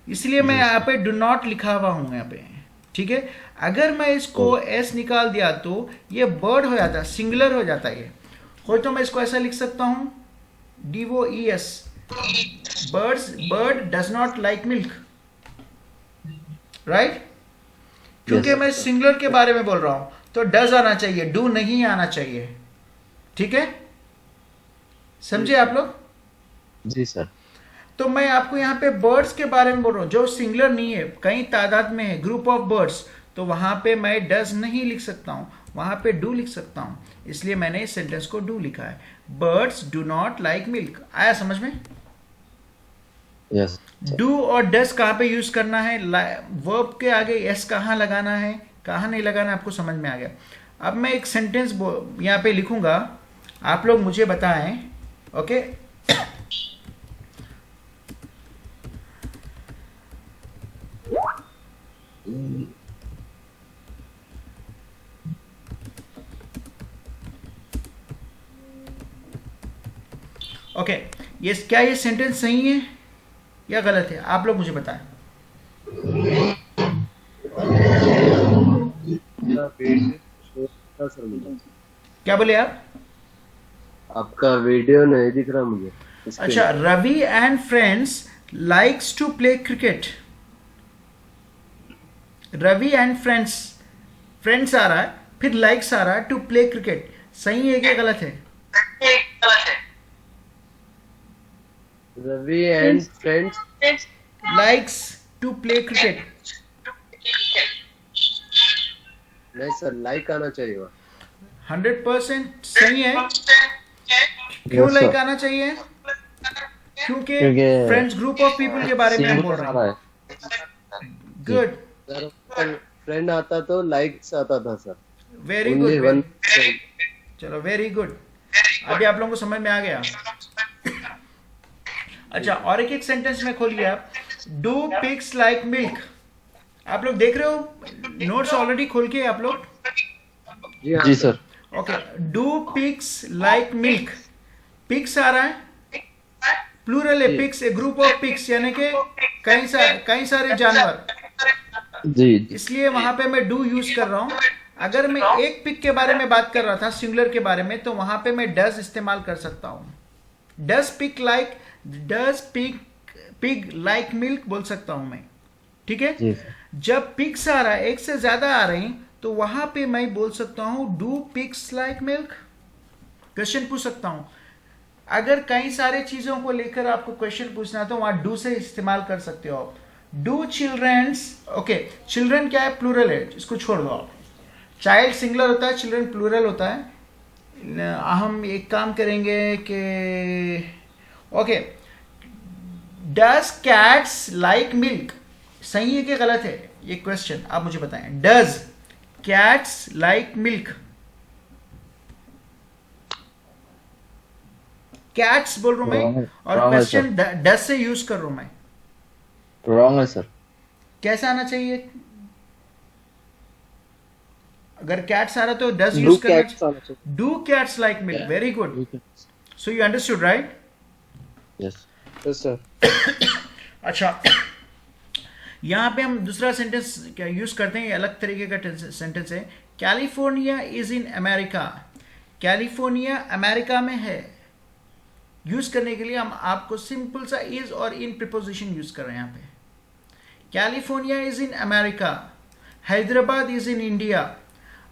[SPEAKER 1] इसलिए मैं यहाँ पे डू नॉट लिखा हुआ हूँ यहाँ पे। ठीक है, अगर मैं इसको एस निकाल दिया तो ये बर्ड हो जाता है, सिंगुलर हो जाता है ये। हो तो मैं इसको ऐसा लिख सकता हूँ, DOES, bird does not like milk, right? क्योंकि
[SPEAKER 3] Yes.
[SPEAKER 1] मैं सिंगुलर के बारे में बोल रहा हूं तो डज आना चाहिए, डू नहीं आना चाहिए। ठीक है, समझे आप लोग?
[SPEAKER 3] जी सर।
[SPEAKER 1] तो मैं आपको यहाँ पे बर्ड्स के बारे में बोल रहा हूँ जो सिंगुलर नहीं है, कई तादाद में है, ग्रुप ऑफ बर्ड्स, तो वहां पे मैं डज नहीं लिख सकता हूँ, वहां पे डू लिख सकता हूँ, इसलिए मैंने इस सेंटेंस को डू लिखा है। Birds do not like milk. आया समझ में?
[SPEAKER 3] यस।
[SPEAKER 1] डू और डस कहाँ पे यूज करना है, वर्ब के आगे एस कहाँ लगाना है, कहाँ नहीं लगाना है, आपको समझ में आ गया। अब मैं एक सेंटेंस यहाँ पे लिखूंगा, आप लोग मुझे बताएं। ओके, ओके, ये क्या ये सेंटेंस सही है या गलत है, आप लोग मुझे बताएं। क्या बोले आप?
[SPEAKER 2] आपका वीडियो नहीं दिख रहा मुझे।
[SPEAKER 1] अच्छा, Ravi and friends likes to play cricket. Ravi and friends, friends आ रहा है, फिर लाइक्स आ रहा है, टू प्ले क्रिकेट, सही है क्या गलत है?
[SPEAKER 2] Ravi and friends
[SPEAKER 1] likes to play cricket.
[SPEAKER 2] नहीं सर, लाइक आना चाहिए वहाँ।
[SPEAKER 1] 100% सही है। क्यों
[SPEAKER 3] Yes,
[SPEAKER 1] लाइक
[SPEAKER 3] sir.
[SPEAKER 1] आना चाहिए? क्योंकि
[SPEAKER 3] क्योंकि
[SPEAKER 1] फ्रेंड्स ग्रुप ऑफ पीपल के बारे में हम बोल
[SPEAKER 3] सिंगुलर
[SPEAKER 1] रहे
[SPEAKER 3] आ
[SPEAKER 1] हैं।
[SPEAKER 3] रहा है।
[SPEAKER 1] गुड,
[SPEAKER 2] सर फ्रेंड आता तो लाइक्स आता था sir.
[SPEAKER 1] Very
[SPEAKER 2] Only one
[SPEAKER 1] good,
[SPEAKER 2] friend.
[SPEAKER 1] चलो वेरी गुड, अभी आप लोगों को समझ में आ गया। अच्छा, और एक सेंटेंस में खोलिए आप, डू पिग्स लाइक मिल्क। आप लोग देख रहे हो नोट्स ऑलरेडी खोल के आप लोग?
[SPEAKER 2] जी हाँ
[SPEAKER 3] जी sir.
[SPEAKER 1] Okay, do pigs like milk, pigs आ रहा है, प्लूरल है, pigs a group of pigs यानी कि कई सारे जानवर,
[SPEAKER 3] जी।
[SPEAKER 1] इसलिए वहां पे मैं डू यूज कर रहा हूं। अगर मैं एक पिग के बारे में बात कर रहा था, सिंगुलर के बारे में, तो वहां पे मैं डज इस्तेमाल कर सकता हूं। डज पिग लाइक मिल्क बोल सकता हूं मैं। ठीक है,
[SPEAKER 3] जी।
[SPEAKER 1] जब पिग्स आ रहा है, एक से ज्यादा आ रहे हैं, तो वहां पे मैं बोल सकता हूं do pigs like milk, question पूछ सकता हूं। अगर कई सारे चीजों को लेकर आपको क्वेश्चन पूछना है तो वहां डू से इस्तेमाल कर सकते हो आप। डू चिल्ड्रंस, ओके, चिल्ड्रन क्या है, प्लूरल है, इसको छोड़ दो आप। चाइल्ड सिंगुलर होता है, चिल्ड्रन प्लूरल होता है। हम एक काम करेंगे कि okay, does cats like milk, सही है कि गलत है ये क्वेश्चन आप मुझे बताएं। Does cats like milk, cats बोल रहा हूं मैं, और
[SPEAKER 3] Wrong है,
[SPEAKER 1] क्वेश्चन डज से यूज कर रहा हूं मैं।
[SPEAKER 3] रॉन्ग है सर।
[SPEAKER 1] कैसा आना चाहिए? अगर कैट्स आ रहा तो डज
[SPEAKER 4] डू
[SPEAKER 1] यूज करना
[SPEAKER 4] कैट्स आना चाहिए।
[SPEAKER 1] Do cats like milk, very good, so you understood right?
[SPEAKER 3] Yes.
[SPEAKER 4] Yes sir.
[SPEAKER 1] अच्छा, यहाँ पे हम दूसरा सेंटेंस क्या यूज करते हैं, ये अलग तरीके का सेंटेंस है। California is in America, California America में है। यूज करने के लिए हम आपको सिंपल सा इज और इन प्रीपोजिशन यूज कर रहे हैं यहाँ पे। California is in America, Hyderabad is in India,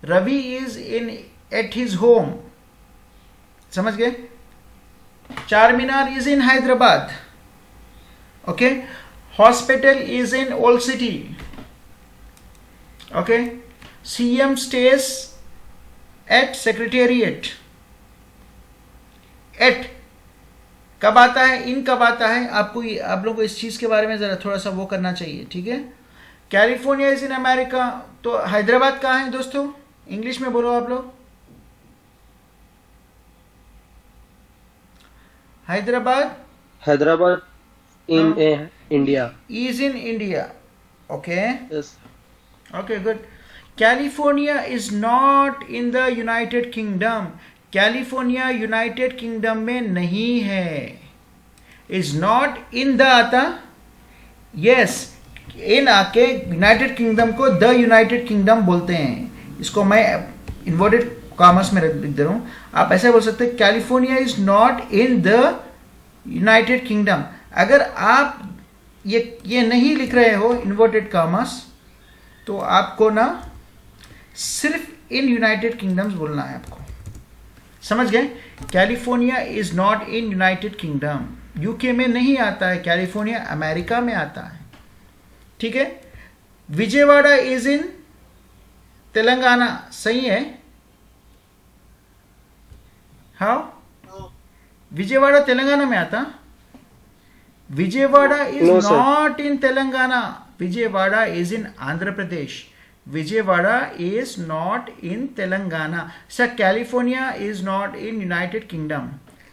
[SPEAKER 1] Ravi is in at his home, समझ गए? Char Minar is in Hyderabad, okay, hospital is in old city, okay, CM stage at secretariat. At कब आता है, इन कब आता है, आप लोगों को इस चीज के बारे में जरा थोड़ा सा वो करना चाहिए। ठीक है, कैलिफोर्निया इज इन अमेरिका, तो हैदराबाद कहाँ है दोस्तों? इंग्लिश में बोलो आप लोग। Hyderabad
[SPEAKER 4] Hyderabad in India.
[SPEAKER 1] is in India. Okay.
[SPEAKER 4] Yes.
[SPEAKER 1] Okay, good. California is not in the United Kingdom. California United Kingdom में नहीं है. Is not in the आता. Yes. in आके United Kingdom को the United Kingdom बोलते हैं. इसको मैं inverted commas में लिख दे रहा हूँ. आप ऐसे बोल सकते हैं California is not in the United Kingdom. अगर आप ये नहीं लिख रहे हो inverted commas, तो आपको ना सिर्फ इन यूनाइटेड किंगडम्स बोलना है आपको. समझ गए? California is not in United kingdom. UK में नहीं आता है, कैलिफोर्निया अमेरिका में आता है. ठीक है. Vijayawada is in Telangana. सही है? हाउ? विजयवाड़ा तेलंगाना में आता. Vijayawada is
[SPEAKER 4] No, sir.
[SPEAKER 1] Not in Telangana. Vijayawada is in Andhra Pradesh. Vijayawada is not in Telangana. Sir California is not in United Kingdom.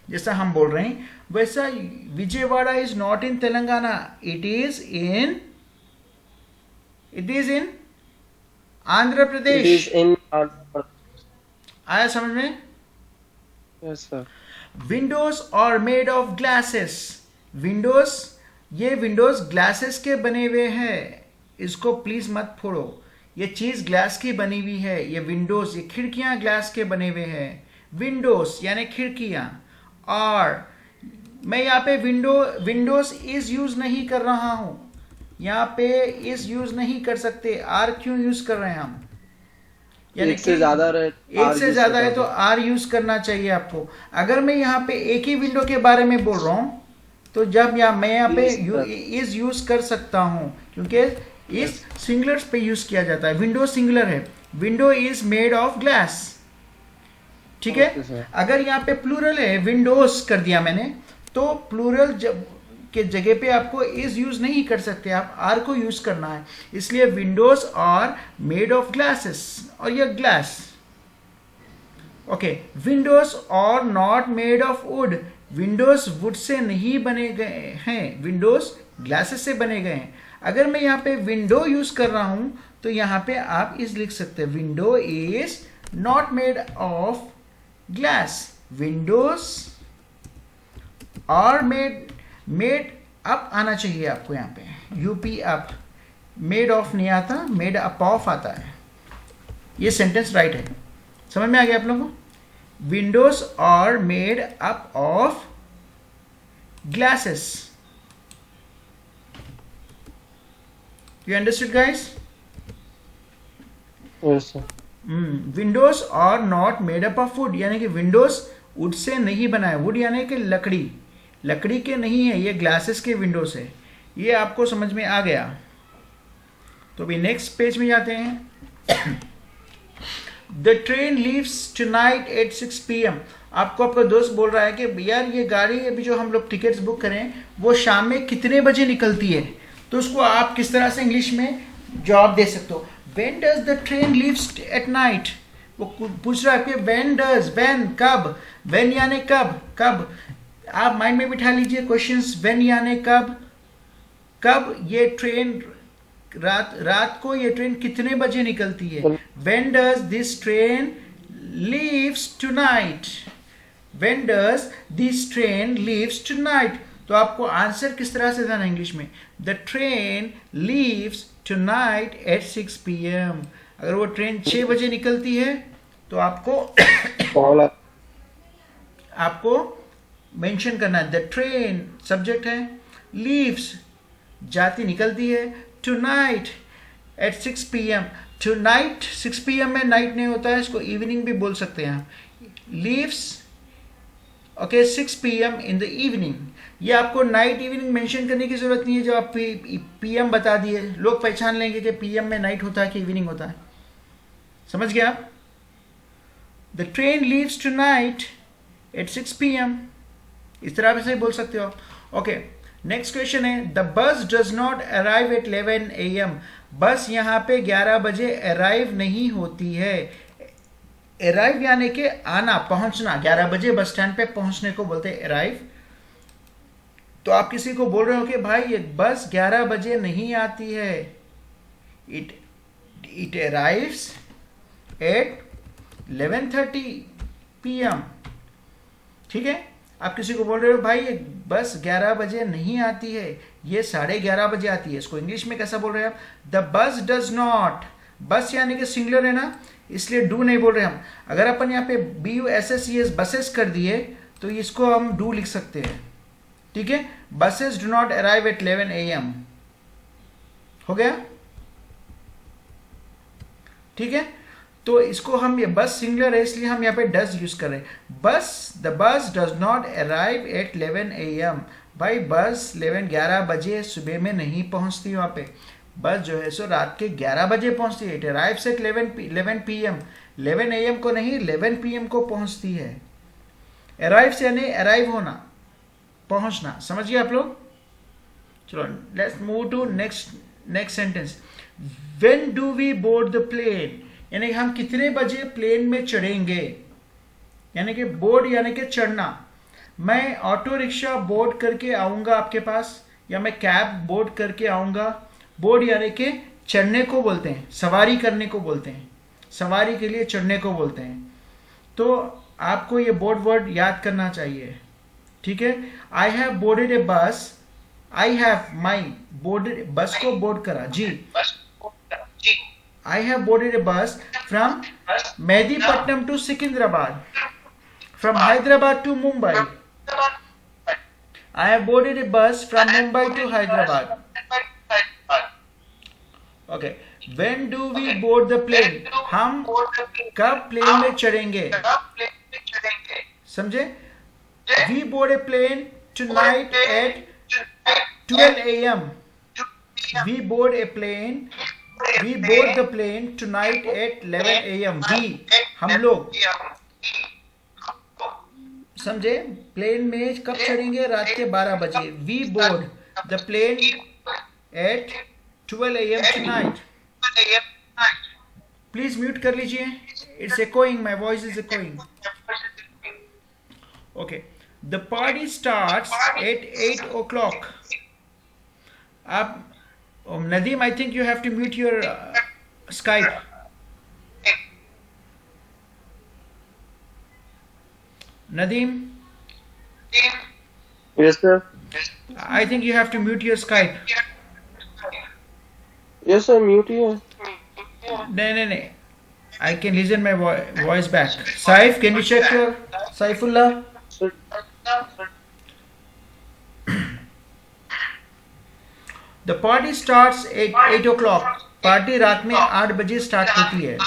[SPEAKER 1] जैसा हम बोल रहे हैं वैसा Vijayawada is not in Telangana. It is in Andhra
[SPEAKER 4] It
[SPEAKER 1] Pradesh.
[SPEAKER 4] is in Andhra Pradesh.
[SPEAKER 1] आया समझ में?
[SPEAKER 4] Yes, sir.
[SPEAKER 1] Windows are made of glasses. Windows, ये विंडोज ग्लासेस के बने हुए हैं. इसको प्लीज मत फोड़ो. ये चीज ग्लास की बनी हुई है. ये विंडोज, ये खिड़कियां ग्लास के बने हुए हैं. विंडोज यानी खिड़कियां. और मैं यहाँ पे विंडोज इज यूज नहीं कर रहा हूं. यहाँ पे इज यूज नहीं कर सकते. आर क्यों यूज कर रहे हैं हम? यानी
[SPEAKER 4] एक से ज्यादा रहे,
[SPEAKER 1] एक
[SPEAKER 4] R
[SPEAKER 1] से
[SPEAKER 4] use
[SPEAKER 1] ज्यादा है
[SPEAKER 4] करना
[SPEAKER 1] तो आर यूज करना चाहिए आपको. अगर मैं यहाँ पे एक ही विंडो के बारे में बोल रहा हूं तो जब मैं यहाँ पे इज यूज कर सकता हूं, क्योंकि इस सिंगुलर पे यूज किया जाता है. विंडो सिंगुलर है. Window is made of glass. ठीक है.
[SPEAKER 4] Okay, sir.
[SPEAKER 1] अगर यहाँ पे प्लूरल है, विंडोज कर दिया मैंने, तो प्लूरल के जगह पे आपको इज यूज नहीं कर सकते. आप आर को यूज करना है. इसलिए windows are made of glasses. और ये glass. Okay. Windows are not made of wood. Windows wood से नहीं बने गए हैं. विंडोज ग्लासेस से बने गए हैं. अगर मैं यहाँ पे विंडो यूज कर रहा हूं तो यहाँ पे आप इस लिख सकते हैं. Window is not made of glass. Windows are made up आना चाहिए आपको. यहाँ पे यूपी अप. मेड ऑफ नहीं आता, मेड अप ऑफ आता है. ये सेंटेंस राइट है. समझ में आ गया आप लोगों को? Windows are made up of glasses. You understood, guys?
[SPEAKER 4] Yes, sir.
[SPEAKER 1] Windows are not made up of wood. यानी कि विंडोज वुड से नहीं बना है. वुड यानी कि लकड़ी के नहीं है. ये ग्लासेस के विंडोज है. ये आपको समझ में आ गया? तो अभी नेक्स्ट पेज में जाते हैं. The train leaves tonight at 6 PM. आपको आपका दोस्त बोल रहा है कि यार ये गाड़ी अभी जो हम लोग टिकट्स बुक करें वो शाम में कितने बजे निकलती है. तो उसको आप किस तरह से इंग्लिश में जवाब दे सकते हो? When does the train leaves at night? वो पूछ रहा है कि when कब. when यानी कब. आप माइंड में बिठा लीजिए क्वेश्चंस. when यानी कब ये ट्रेन रात को ये ट्रेन कितने बजे निकलती है. when does this train leaves tonight? when does this train leaves tonight? तो आपको आंसर किस तरह से देना इंग्लिश में? The train leaves tonight at 6 PM. अगर वो ट्रेन 6 बजे निकलती है तो आपको मेंशन करना है. द ट्रेन सब्जेक्ट है. लीव्स जाती निकलती है. Tonight at 6 PM. Tonight 6 PM में नाइट नहीं होता है. इसको इवनिंग भी बोल सकते हैं. Leaves okay 6 PM in the evening. ये आपको नाइट इवनिंग मेंशन करने की जरूरत नहीं है. जब आप PM बता दिए लोग पहचान लेंगे कि PM में नाइट होता है कि इवनिंग होता है. समझ गए आप? The train leaves tonight at 6 PM. इस तरह से बोल सकते हो आप. ओके. नेक्स्ट क्वेश्चन है. The bus does not arrive at 11 AM. बस यहाँ पे 11 बजे अराइव नहीं होती है. अराइव यानी कि आना, पहुंचना, 11 बजे बस स्टैंड पे पहुंचने को बोलते हैं अराइव। तो आप किसी को बोल रहे हो कि भाई ये बस 11 बजे नहीं आती है, इट अराइव्स एट 11:30 PM। ठीक है, आप किसी को बोल रहे हो भाई ये बस 11 बजे नहीं आती है, ये 11:30 बजे आती है। इसको इंग्लिश में कैसा बोल रहे हैं आप? द बस डज नॉट, बस यानी कि सिंगुलर है ना, इसलिए डू नहीं बोल रहे हम। अगर अपन यहाँ पे BUSSES बसेस कर दिए तो इसको हम डू लिख सकते हैं। ठीक है, buses do not arrive at 11 AM। हो गया? ठीक है, तो इसको हम, ये बस सिंगुलर है इसलिए हम यहाँ पे डज यूज कर रहे हैं। The bus does not arrive at 11 AM। भाई बस 11 बजे सुबह में नहीं पहुंचती वहां पे। बस जो है सो रात के 11 बजे पहुंचती है। It arrives eight 11 PM। 11 AM को नहीं, 11 PM को पहुंचती है। अराइव्स यानी अराइव होना, पहुंचना। समझिए आप लोग? चलो let's move to next sentence. When do we board the plane, यानी हम कितने बजे प्लेन में चढ़ेंगे। यानी कि बोर्ड यानी कि चढ़ना। मैं ऑटो रिक्शा बोर्ड करके आऊंगा आपके पास, या मैं कैब बोर्ड करके आऊंगा। बोर्ड यानी कि चढ़ने को बोलते हैं, सवारी करने को बोलते हैं, सवारी के लिए चढ़ने को बोलते हैं। तो आपको ये बोर्ड वर्ड याद करना चाहिए। ठीक है, आई हैव बोर्डेड ए बस, आई हैव माई बोर्डेड, बस को बोर्ड करा जी। I have boarded a bus from Mehdipaట్నం to Secunderabad, from Hyderabad to Mumbai. I have boarded a bus from Mumbai to Hyderabad. Okay. When do we board the plane? हम कब plane में चढ़ेंगे? समझे? We board a plane tonight at 12 AM. We board the plane tonight at 11 AM. We, हम लोग, समझे? Plane में कब चढ़ेंगे? रात के 12 बजे। We board the plane at 12 AM tonight. Please mute कर लीजिए, it's echoing, my voice is echoing. Okay, the party starts at 8 o'clock. आप Nadeem, I think you have to mute your Skype. Nadeem,
[SPEAKER 4] Yes, sir.
[SPEAKER 1] I think you have to mute your Skype.
[SPEAKER 4] Yes, sir. Mute here.
[SPEAKER 1] No. I can listen my voice back. Saif, can you check your Saifullah?
[SPEAKER 4] Sir.
[SPEAKER 1] The party starts at 8 o'clock. Party रात में 8 बजे start होती है.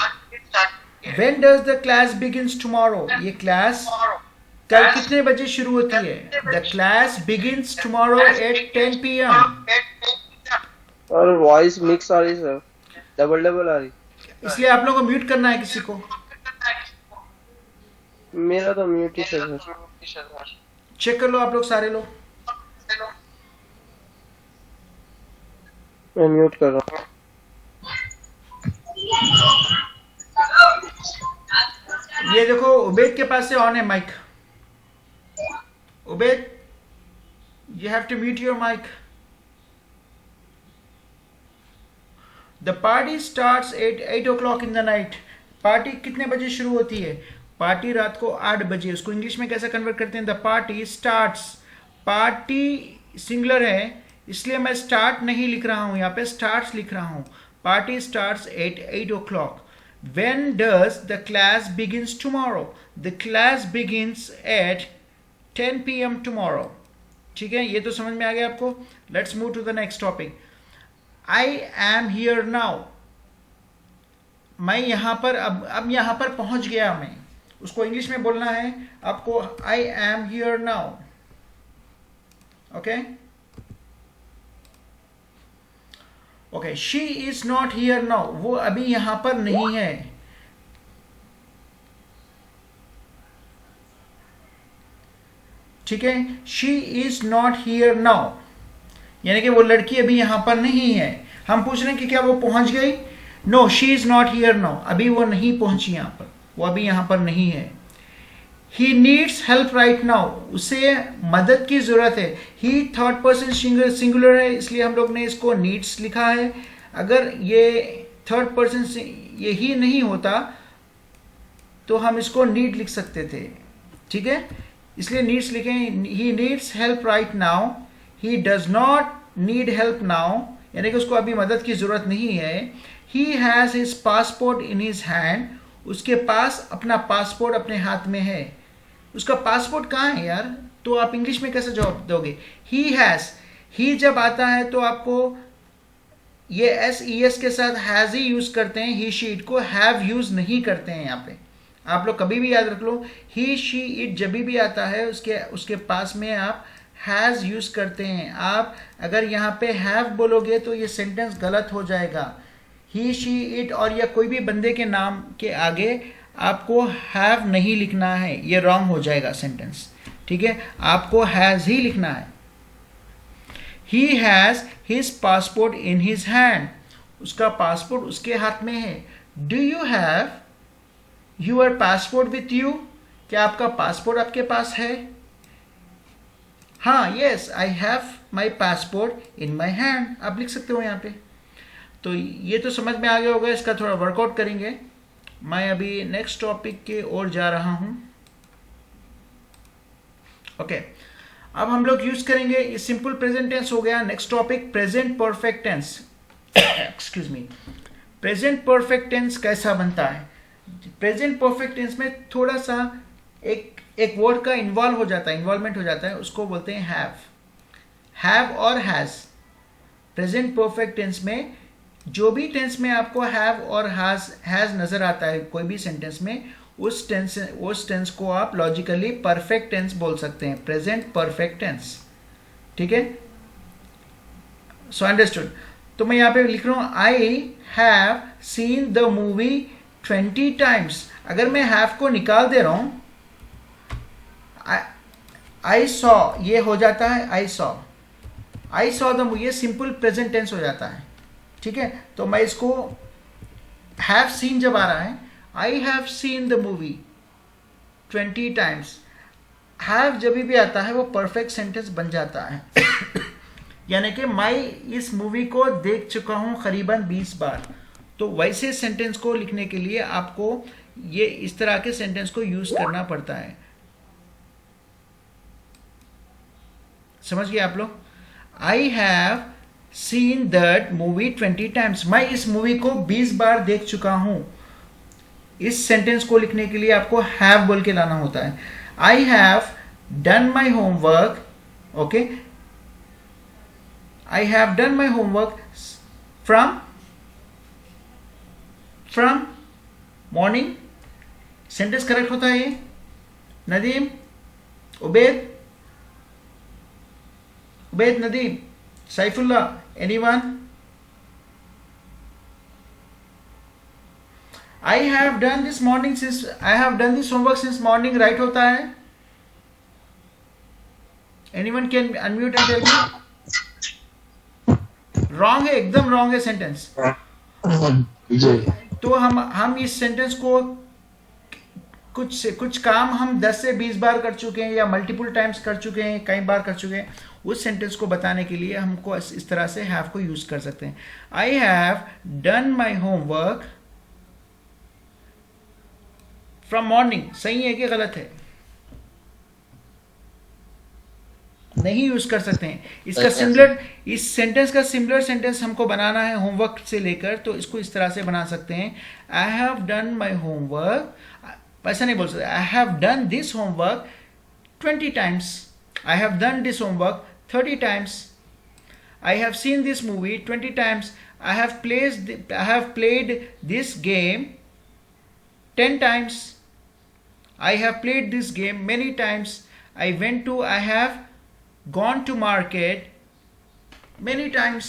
[SPEAKER 1] When does the class begins tomorrow? ये class कल कितने बजे शुरू होती है? The class begins tomorrow at 10 PM.
[SPEAKER 4] और वॉइस मिक्स आ रही सर, डबल आ रही।
[SPEAKER 1] इसलिए आप लोगों को म्यूट करना है किसी को.
[SPEAKER 4] मेरा तो म्यूट ही सर।
[SPEAKER 1] चेक कर लो आप लोग, सारे लोग.
[SPEAKER 4] मैं म्यूट कर रहा हूँ।
[SPEAKER 1] ये देखो उबैद के पास से ऑन है mic. Ubaid, you have to mute your mic. The party starts at 8 o'clock in the night. Party कितने बजे शुरू होती है? पार्टी रात को 8 बजे. उसको इंग्लिश में कैसे कन्वर्ट करते हैं? The party starts. Party singular है इसलिए मैं स्टार्ट नहीं लिख रहा हूं, यहां पे स्टार्ट्स लिख रहा हूं. Party starts at 8 o'clock. When does the class begins tomorrow? The class begins at 10 PM tomorrow. ठीक है, ये तो समझ में आ गया आपको. Let's move to the next topic. I am here now. मैं यहां पर अब यहां पर पहुंच गया. मैं उसको इंग्लिश में बोलना है आपको. I am here now. Okay? Okay, she is not here now. वो अभी यहां पर नहीं है. ठीक है, she is not here now. यानी कि वो लड़की अभी यहां पर नहीं है. हम पूछ रहे हैं कि क्या वो पहुंच गई? No, she is not here now. अभी वो नहीं पहुंची यहां पर. वो अभी यहाँ पर नहीं है. He needs help right now. उसे मदद की जरूरत है. He थर्ड पर्सन सिंगुलर है, इसलिए हम लोग ने इसको needs लिखा है. अगर ये थर्ड पर्सन ये ही नहीं होता तो हम इसको need लिख सकते थे. ठीक है, इसलिए needs लिखें. He needs help right now. He does not need help now, यानी कि उसको अभी मदद की जरूरत नहीं है. He has his passport in his hand. उसके पास अपना पासपोर्ट अपने हाथ में है. उसका पासपोर्ट कहाँ है यार? तो आप इंग्लिश में कैसे जवाब दोगे? He has. ही जब आता है तो आपको ये एस के साथ हैज ही यूज करते हैं. ही शी इट को हैव यूज नहीं करते हैं यहाँ पे. आप लोग कभी भी याद रख लो, ही शी इट जब भी आता है उसके पास में आप हैज यूज करते हैं. आप अगर यहाँ पे हैव बोलोगे तो ये सेंटेंस गलत हो जाएगा. ही शी इट और या कोई भी बंदे के नाम के आगे आपको हैव नहीं लिखना है, ये रॉन्ग हो जाएगा सेंटेंस. ठीक है, आपको हैज ही लिखना है. He has his passport in his hand. उसका पासपोर्ट उसके हाथ में है. Do you have your passport with you? क्या आपका पासपोर्ट आपके पास है? हाँ, yes, I have my passport in my hand. आप लिख सकते हो यहाँ पे. तो ये तो समझ में आ गया होगा. इसका थोड़ा वर्कआउट करेंगे. मैं अभी नेक्स्ट टॉपिक के ओर जा रहा हूं. ओके, अब हम लोग यूज करेंगे. ये सिंपल प्रेजेंट टेंस हो गया. Next topic present perfect tense. Excuse me. Present perfect tense कैसा बनता है? प्रेजेंट परफेक्ट टेंस में थोड़ा सा एक वर्ड का इन्वॉल्वमेंट हो जाता है. उसको बोलते हैं हैव और हैज. प्रेजेंट परफेक्ट टेंस में जो भी टेंस में आपको हैव और हैज नजर आता है कोई भी सेंटेंस में, उस टेंस को आप लॉजिकली परफेक्ट टेंस बोल सकते हैं. Present perfect tense. ठीक है, सो अंडरस्टूड. तो मैं यहाँ पे लिख रहा हूं I have seen the movie 20 times. अगर मैं हैव को निकाल दे रहा हूं, आई सॉ ये हो जाता है आई सॉ द मूवी. ये सिंपल प्रेजेंट टेंस हो जाता है. ठीक है, तो मैं इसको हैव सीन जब आ रहा है, I have seen the movie 20 times. Have जब भी आता है वो परफेक्ट सेंटेंस बन जाता है. यानी कि मैं इस मूवी को देख चुका हूं करीबन 20 बार. तो वैसे सेंटेंस को लिखने के लिए आपको ये इस तरह के सेंटेंस को यूज करना पड़ता है. समझ गए आप लोग? I have seen that movie 20 times. मैं इस मूवी को 20 बार देख चुका हूं. इस सेंटेंस को लिखने के लिए आपको हैव बोल के लाना होता है. I have done my homework. Okay, I have done my homework from morning. Sentence correct होता है ये? Nadeem, Ubaid, Nadeem, Saifullah, anyone? I have done this homework since morning, right होता है? Anyone can unmute and tell me? Wrong है, एकदम wrong है sentence. तो हम इस सेंटेंस को कुछ काम हम 10 से 20 बार कर चुके हैं या मल्टीपल टाइम्स कर चुके हैं, कई बार कर चुके हैं. उस सेंटेंस को बताने के लिए हमको इस तरह से हैव को यूज कर सकते हैं. I have done my homework from morning. सही है कि गलत है? नहीं यूज कर सकते हैं. इसका सिमिलर, इस सेंटेंस का सिमिलर सेंटेंस हमको बनाना है होमवर्क से लेकर, तो इसको इस तरह से बना सकते हैं. I have done my homework. ऐसा नहीं बोल सकते I have done this homework 20 times. I have done this homework 30 times. I have seen this movie 20 times. I have played this game 10 times. I have played this game many times. I have gone to market many times.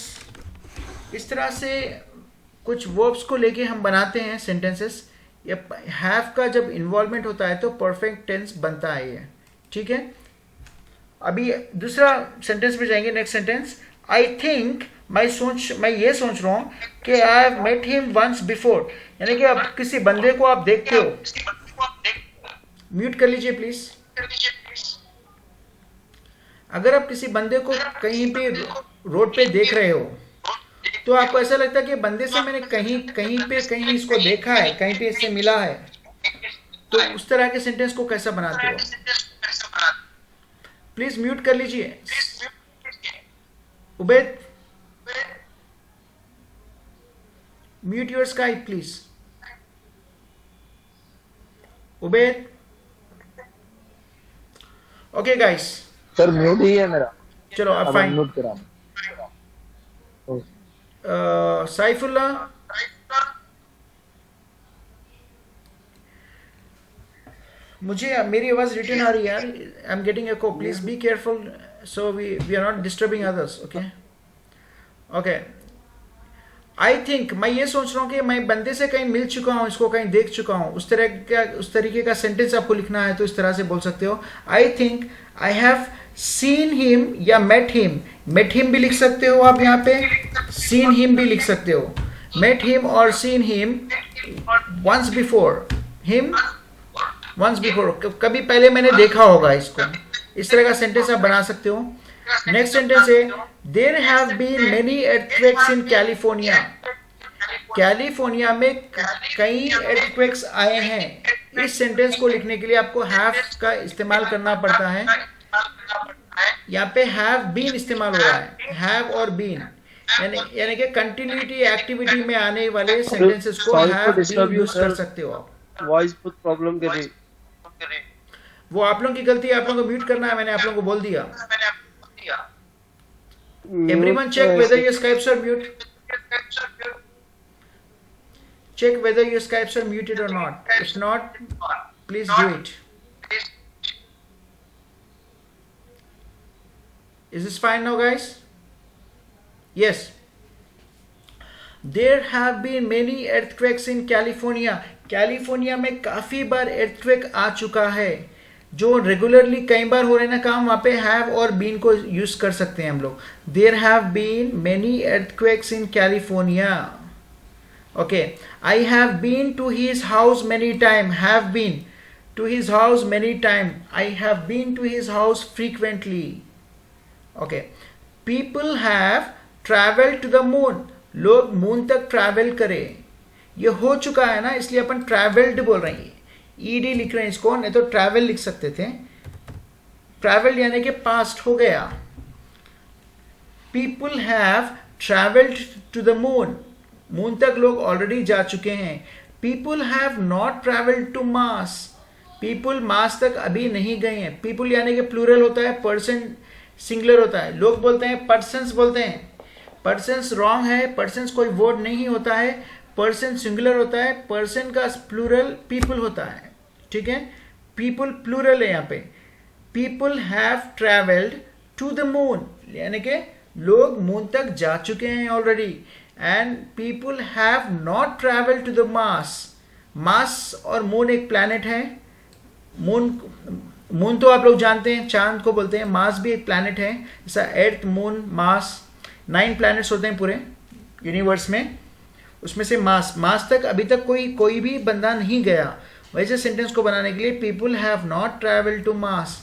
[SPEAKER 1] इस तरह से कुछ verbs को लेके हम बनाते हैं sentences. ये हैव का जब इन्वॉल्वमेंट होता है तो परफेक्ट टेंस बनता है ये. ठीक है, अभी दूसरा सेंटेंस पे जाएंगे. नेक्स्ट सेंटेंस, आई थिंक मैं ये सोच रहा हूँ कि I have met him once before, यानी कि आप किसी बंदे को आप देखते हो। म्यूट कर लीजिए प्लीज। अगर आप किसी बंदे को कहीं पे रोड पे देख रहे हो तो आपको ऐसा लगता है कि बंदे से मैंने कहीं इसको देखा है, कहीं पे इससे मिला है, तो उस तरह के सेंटेंस को कैसा बनाते हो? प्लीज म्यूट कर लीजिए। Ubaid, mute your Skype please. Ubaid. Okay guys,
[SPEAKER 2] sir mute ही है मेरा।
[SPEAKER 1] चलो अब
[SPEAKER 2] अब
[SPEAKER 1] फाइन।
[SPEAKER 2] म्यूट करा।
[SPEAKER 1] साइफुल्ला, मुझे मेरी आवाज रिटर्न आ रही है यार। I am getting echo, please be careful so we are not disturbing others. Okay okay. I think मैं ये सोच रहा हूँ कि मैं बंदे से कहीं मिल चुका हूँ, इसको कहीं देख चुका हूँ, उस तरीके का सेंटेंस आपको लिखना है तो इस तरह से बोल सकते हो। I think I have seen him या मेट हिम। मेट हिम भी लिख सकते हो आप यहाँ पे, सीन हिम भी लिख सकते हो। मेट हिम और seen him once before, him once before, कभी पहले मैंने देखा होगा इसको। इस तरह का सेंटेंस आप बना सकते हो। नेक्स्ट सेंटेंस है there have been many earthquakes in California. California में कई earthquakes आए हैं। इस सेंटेंस को लिखने के लिए आपको हैव का इस्तेमाल करना पड़ता है। यहाँ पे हैव बीन इस्तेमाल हो रहा है, हैव और बीन, यानी कि कंटिन्यूटी एक्टिविटी में आने वाले सेंटेंसेस को हैव बीन यूज कर सकते हो आप।
[SPEAKER 4] वॉइस बहुत प्रॉब्लम कर रही।
[SPEAKER 1] वो आप लोगों की गलती है, आप लोगों को म्यूट करना है, मैंने आप लोगों को बोल दिया। Everyone check whether your Skypes are muted. Check whether your Skypes are muted or not. If not, please do it. Is this fine now, guys? Yes. There have been many earthquakes in California. California में काफी बार earthquake आ चुका है। जो regularly कई बार हो रहे ना काम, वहां पे हैव और बीन को यूज कर सकते हैं हम लोग। There have been many earthquakes in California. Okay, I have been to his house many time. Have been to his house many time, I have been to his house frequently. Okay, people have travel to the moon. लोग moon तक travel करे, ये हो चुका है ना, इसलिए अपन travelled बोल रहे हैं। ईडी लिख रहे हैं इसको, नहीं तो ट्रैवल लिख सकते थे। ट्रैवल यानी कि पास्ट हो गया। People have travelled to the moon, moon तक लोग ऑलरेडी जा चुके हैं। People have not travelled to Mars, people Mars तक अभी नहीं गए हैं। पीपल यानी कि प्लूरल होता है, पर्सन सिंगुलर होता है। लोग बोलते हैं पर्सन्स बोलते हैं, पर्सन्स रॉन्ग है, पर्सन्स कोई वर्ड नहीं होता है, पर्सन सिंगुलर होता है, पर्सन का प्लूरल पीपल होता है। ठीक है, पीपल प्लूरल है यहाँ पे। People have travelled to the moon, यानी कि लोग मून तक जा चुके हैं already. And people have not travelled to the Mars. Mars और मून एक प्लैनेट है। मून तो आप लोग जानते हैं, चांद को बोलते हैं। मार्स भी एक प्लैनेट है, जैसा अर्थ, मून, मार्स, 9 प्लैनेट्स होते हैं पूरे यूनिवर्स में। उसमें से मार्स तक अभी तक कोई भी बंदा नहीं गया। वैसे सेंटेंस को बनाने के लिए people have not travelled to Mars.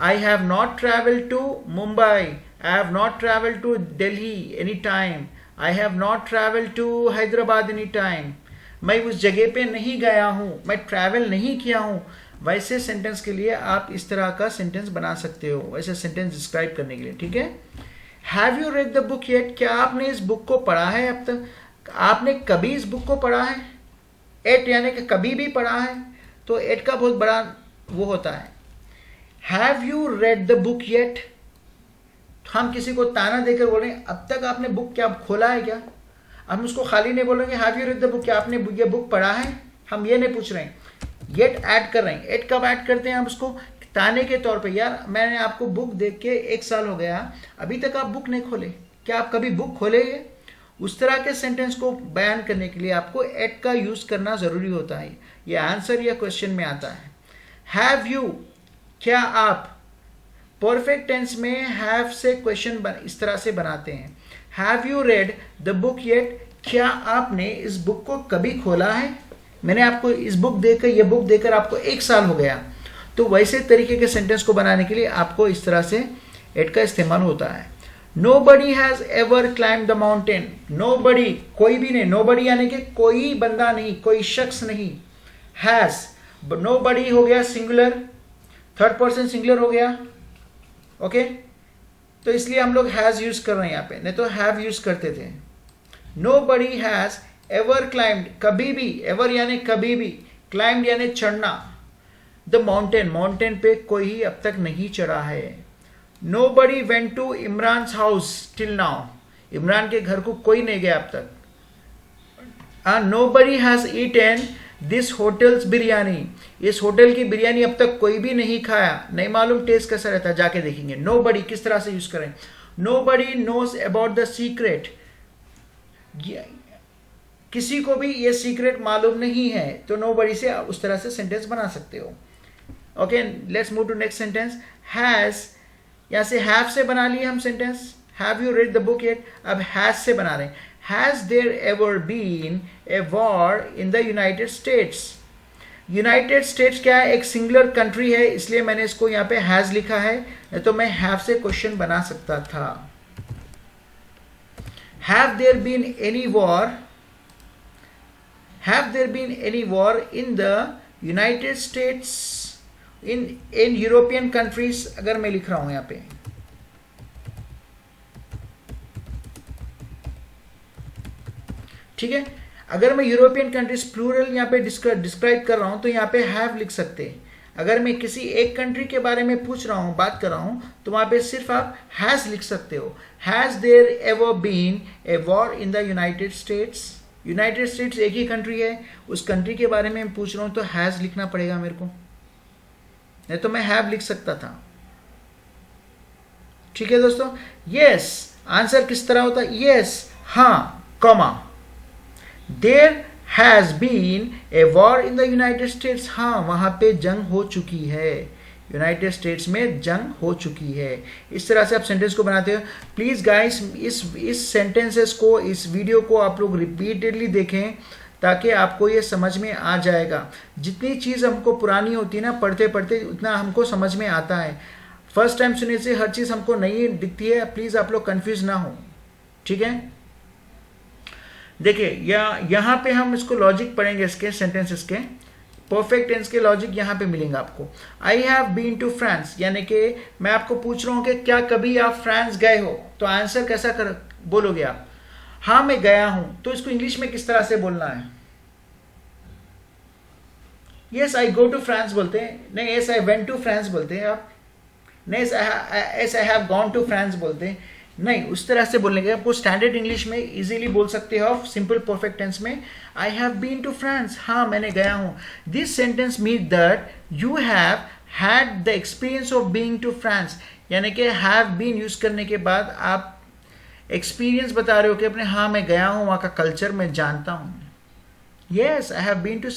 [SPEAKER 1] I have not travelled to Mumbai, I have not travelled to Delhi any time, I have not travelled to Hyderabad any time. मैं उस जगह पे नहीं गया हूँ, मैं ट्रैवल नहीं किया हूँ। वैसे सेंटेंस के लिए आप इस तरह का सेंटेंस बना सकते हो, वैसे सेंटेंस डिस्क्राइब करने के लिए। ठीक है, have you read the book yet? क्या आपने इस बुक को पढ़ा है अब तक? आपने कभी इस बुक को पढ़ा है? एट यानी कि कभी भी पढ़ा है, तो एट का बहुत बड़ा वो होता है। Have you read the book yet? हम किसी को ताना देकर बोल रहे हैं अब तक आपने बुक क्या खोला है क्या? हम उसको खाली नहीं बोल रहे have you read the book, क्या आपने ये बुक पढ़ा है? हम ये नहीं पूछ रहे हैं, येट ऐड कर रहे हैं। एट कब ऐड करते हैं हम उसको? ताने के तौर पे, यार मैंने आपको बुक देख के 1 साल हो गया, अभी तक आप बुक नहीं खोले, क्या आप कभी बुक खोलेंगे? उस तरह के सेंटेंस को बयान करने के लिए आपको एट का यूज करना जरूरी होता है। ये आंसर या क्वेश्चन में आता है। हैव यू, क्या आप? परफेक्ट टेंस में हैव से क्वेश्चन इस तरह से बनाते हैं, have you read the book yet, क्या आपने इस बुक को कभी खोला है? मैंने आपको इस बुक देकर, ये बुक देकर आपको 1 साल हो गया। तो वैसे तरीके के सेंटेंस को बनाने के लिए आपको इस तरह से एट का इस्तेमाल होता है। Nobody has ever climbed the mountain. Nobody, कोई भी नहीं, nobody यानी कि कोई बंदा नहीं, कोई शख्स नहीं। Has, nobody हो गया सिंगुलर, थर्ड पर्सन सिंगुलर हो गया, ओके तो इसलिए हम लोग हैज यूज कर रहे हैं यहाँ पे, नहीं तो हैव यूज करते थे। Nobody has ever climbed, कभी भी, ever यानी कभी भी, climbed यानी चढ़ना, the mountain, mountain पे कोई अब तक नहीं चढ़ा है। Nobody went to Imran's house till now, Imran के घर को कोई नहीं गया अब तक। Nobody has eaten this hotel's biryani, इस होटल की बिरयानी अब तक कोई भी नहीं खाया, नहीं मालूम टेस्ट कैसा रहता है, जाके देखेंगे। Nobody किस तरह से यूज करें? Nobody knows about the secret, किसी को भी ये सीक्रेट मालूम नहीं है, तो nobody से उस तरह से सेंटेंस बना सकते हो। Okay, let's move to next sentence. Has, यहाँ से हैव से बना लिए हम सेंटेंस, have you read the book yet, अब हैज से बना रहे हैं। Has there ever been a war in the United States, United States क्या है? एक सिंगुलर कंट्री है, इसलिए मैंने इसको यहाँ पे हैज लिखा है, नहीं तो मैं हैव से क्वेश्चन बना सकता था। Have there been any war, have there been any war in the United States, in European countries, अगर मैं लिख रहा हूं यहां पे, ठीक है। अगर मैं यूरोपियन कंट्रीज प्लूरल यहां पे डिस्क्राइब कर रहा हूं तो यहां पे हैव लिख सकते हैं। अगर मैं किसी एक कंट्री के बारे में पूछ रहा हूं, बात कर रहा हूं, तो वहां पे सिर्फ आप हैज लिख सकते हो। Has there ever been a war in the United States, United States एक ही कंट्री है, उस कंट्री के बारे में पूछ रहा हूं तो हैज लिखना पड़ेगा मेरे को, नहीं तो मैं हैव लिख सकता था। ठीक है दोस्तों, यस आंसर किस तरह होता है? यस, हाँ, comma, there has been a war in the United States, हाँ वहां पे जंग हो चुकी है, यूनाइटेड स्टेट्स में जंग हो चुकी है। इस तरह से आप सेंटेंस को बनाते हो। प्लीज गाइस इस सेंटेंसेस को, इस वीडियो को आप लोग रिपीटेडली देखें ताकि आपको ये समझ में आ जाएगा। जितनी चीज़ हमको पुरानी होती है ना, पढ़ते पढ़ते उतना हमको समझ में आता है। फर्स्ट टाइम सुनने से हर चीज़ हमको नई दिखती है, प्लीज़ आप लोग कंफ्यूज ना हो, ठीक है। देखिए यहाँ पे हम इसको लॉजिक पढ़ेंगे, इसके सेंटेंसेस के परफेक्ट टेंस के लॉजिक यहाँ पे मिलेंगे आपको। I have been to France, यानी कि मैं आपको पूछ रहा हूँ कि क्या कभी आप फ्रांस गए हो, तो आंसर कैसा बोलोगे आप? हाँ मैं गया हूं, तो इसको इंग्लिश में किस तरह से बोलना है? Yes I go to France बोलते हैं, नहीं yes I went to France बोलते हैं आप, नहीं yes I have gone to France बोलते हैं, नहीं उस तरह से बोलने के आपको स्टैंडर्ड इंग्लिश में इजीली बोल सकते हो आप सिंपल परफेक्ट टेंस में। I have been to France, हाँ मैंने गया हूं। This sentence mean that you have had the experience of being to France, यानी कि हैव बीन यूज करने के बाद आप एक्सपीरियंस बता रहे हो कि अपने, हाँ मैं गया हूं, वहां का कल्चर मैं जानता हूं। Yes I have been to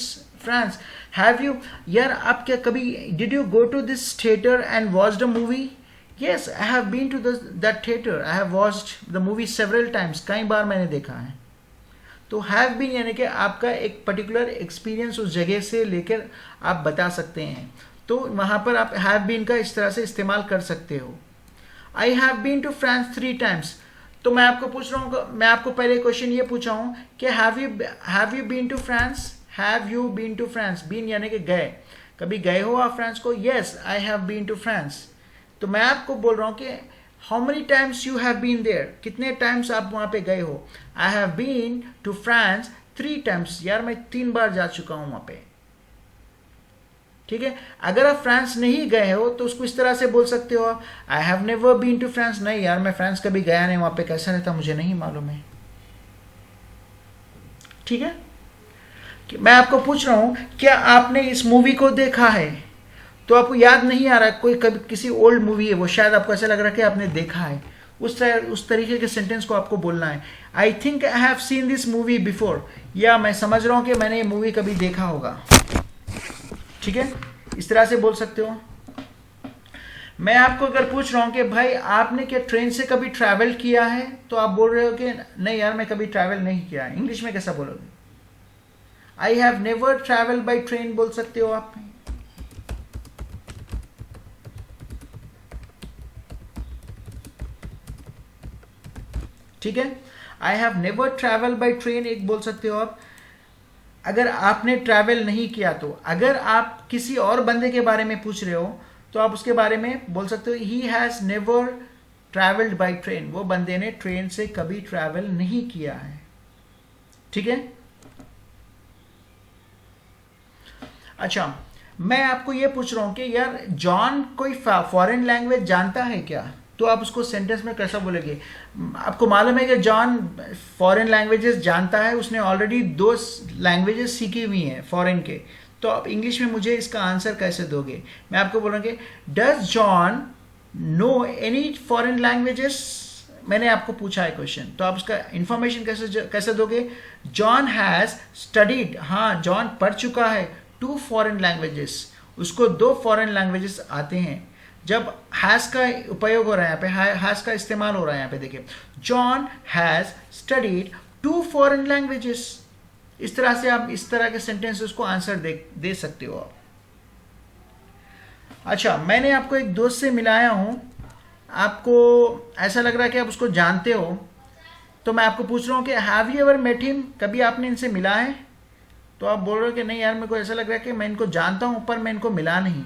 [SPEAKER 1] France. Have you, यार आप क्या कभी, did you go to this theatre and watched a movie? Yes I have been to that theatre, I have watched the movie several times, कई बार मैंने देखा है। तो हैव बीन यानी कि आपका एक पर्टिकुलर एक्सपीरियंस उस जगह से लेकर आप बता सकते हैं, तो वहां पर आप हैव बीन का इस तरह से इस्तेमाल कर सकते हो। I have been to France 3 times, तो मैं आपको पूछ रहा हूँ, मैं आपको पहले क्वेश्चन ये पूछा हूँ कि have you been to France, have you been to France, been यानी कि गए, कभी गए हो आप फ्रांस को? Yes I have been to France. तो मैं आपको बोल रहा हूँ कि how many times you have been there, कितने टाइम्स आप वहाँ पे गए हो? I have been to France 3 times, यार मैं 3 बार जा चुका हूँ वहाँ पे, ठीक है। अगर आप फ्रांस नहीं गए हो तो उसको इस तरह से बोल सकते हो आप, I have never been to France, नहीं यार मैं फ्रांस कभी गया नहीं, वहां पे कैसा रहता मुझे नहीं मालूम है, ठीक है। कि मैं आपको पूछ रहा हूं क्या आपने इस मूवी को देखा है, तो आपको याद नहीं आ रहा, कोई कभी किसी ओल्ड मूवी है वो, शायद आपको ऐसा लग रहा है कि आपने देखा है, उस तरीके के सेंटेंस को आपको बोलना है। I think I have seen this movie before, या मैं समझ रहा हूं कि मैंने ये मूवी कभी देखा होगा, ठीक है, इस तरह से बोल सकते हो। मैं आपको अगर पूछ रहा हूँ कि भाई आपने क्या ट्रेन से कभी ट्रैवल किया है, तो आप बोल रहे हो कि नहीं यार मैं कभी ट्रैवल नहीं किया है। इंग्लिश में कैसा बोलोगे? आई have never travel by train बोल सकते हो आप। ठीक है, आई have never travel by train एक बोल सकते हो आप। अगर आपने ट्रैवल नहीं किया तो, अगर आप किसी और बंदे के बारे में पूछ रहे हो तो आप उसके बारे में बोल सकते हो he has never travelled by train, वो बंदे ने ट्रेन से कभी ट्रैवल नहीं किया है। ठीक है, अच्छा मैं आपको ये पूछ रहा हूं कि यार जॉन कोई फॉरेन लैंग्वेज जानता है क्या, तो आप उसको सेंटेंस में कैसा बोलेंगे? आपको मालूम है कि जॉन फॉरेन लैंग्वेजेस जानता है, उसने ऑलरेडी 2 लैंग्वेजेस सीखी हुई हैं फॉरेन के। तो आप इंग्लिश में मुझे इसका आंसर कैसे दोगे? मैं आपको बोलूँगी does John know any foreign languages? मैंने आपको पूछा है क्वेश्चन, तो आप उसका इंफॉर्मेशन कैसे दोगे? जॉन हैज स्टडीड, हाँ जॉन पढ़ चुका है 2 फॉरेन लैंग्वेजेस, उसको 2 फॉरेन लैंग्वेजेस आते हैं। जब हैज का उपयोग हो रहा है यहाँ पे, हैज का इस्तेमाल हो रहा है यहाँ पे, देखिए John has studied 2 foreign languages. इस तरह से आप इस तरह के सेंटेंसेस को आंसर दे सकते हो आप। अच्छा, मैंने आपको एक दोस्त से मिलाया हूं, आपको ऐसा लग रहा है कि आप उसको जानते हो, तो मैं आपको पूछ रहा हूं कि have you ever met him, कभी आपने इनसे मिला है? तो आप बोल रहे हो कि नहीं यार मेरे को ऐसा लग रहा है कि मैं इनको जानता हूं पर मैं इनको मिला नहीं।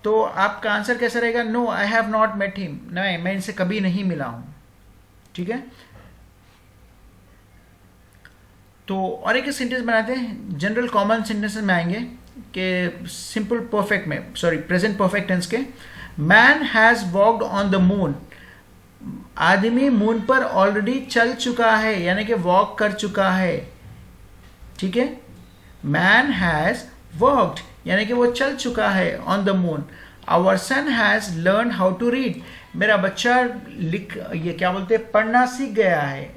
[SPEAKER 1] तो आपका आंसर कैसा रहेगा? No I have not met him, नहीं मैं इनसे कभी नहीं मिला हूं। ठीक है, तो और एक सेंटेंस बनाते हैं, जनरल कॉमन सेंटेंसेस में आएंगे कि सिंपल परफेक्ट में, सॉरी प्रेजेंट परफेक्ट टेंस के। Man has walked on the moon, आदमी मून पर ऑलरेडी चल चुका है, यानी कि वॉक कर चुका है। ठीक है, मैन हैज वॉक्ड यानी कि वो चल चुका है on the moon. Our son has learn how to read, मेरा बच्चा ये क्या बोलते हैं, पढ़ना सीख गया है।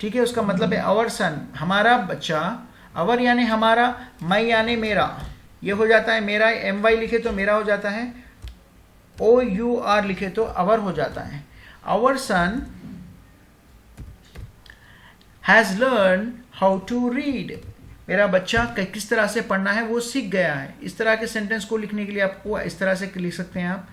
[SPEAKER 1] ठीक है, उसका मतलब है आवर सन, हमारा बच्चा, आवर यानी हमारा, मैं यानी मेरा, ये हो जाता है मेरा, MY लिखे तो मेरा हो जाता है, OUR लिखे तो आवर हो जाता है। Our son has learn how to read, मेरा बच्चा किस तरह से पढ़ना है वो सीख गया है। इस तरह के सेंटेंस को लिखने के लिए आपको इस तरह से लिख सकते हैं, आप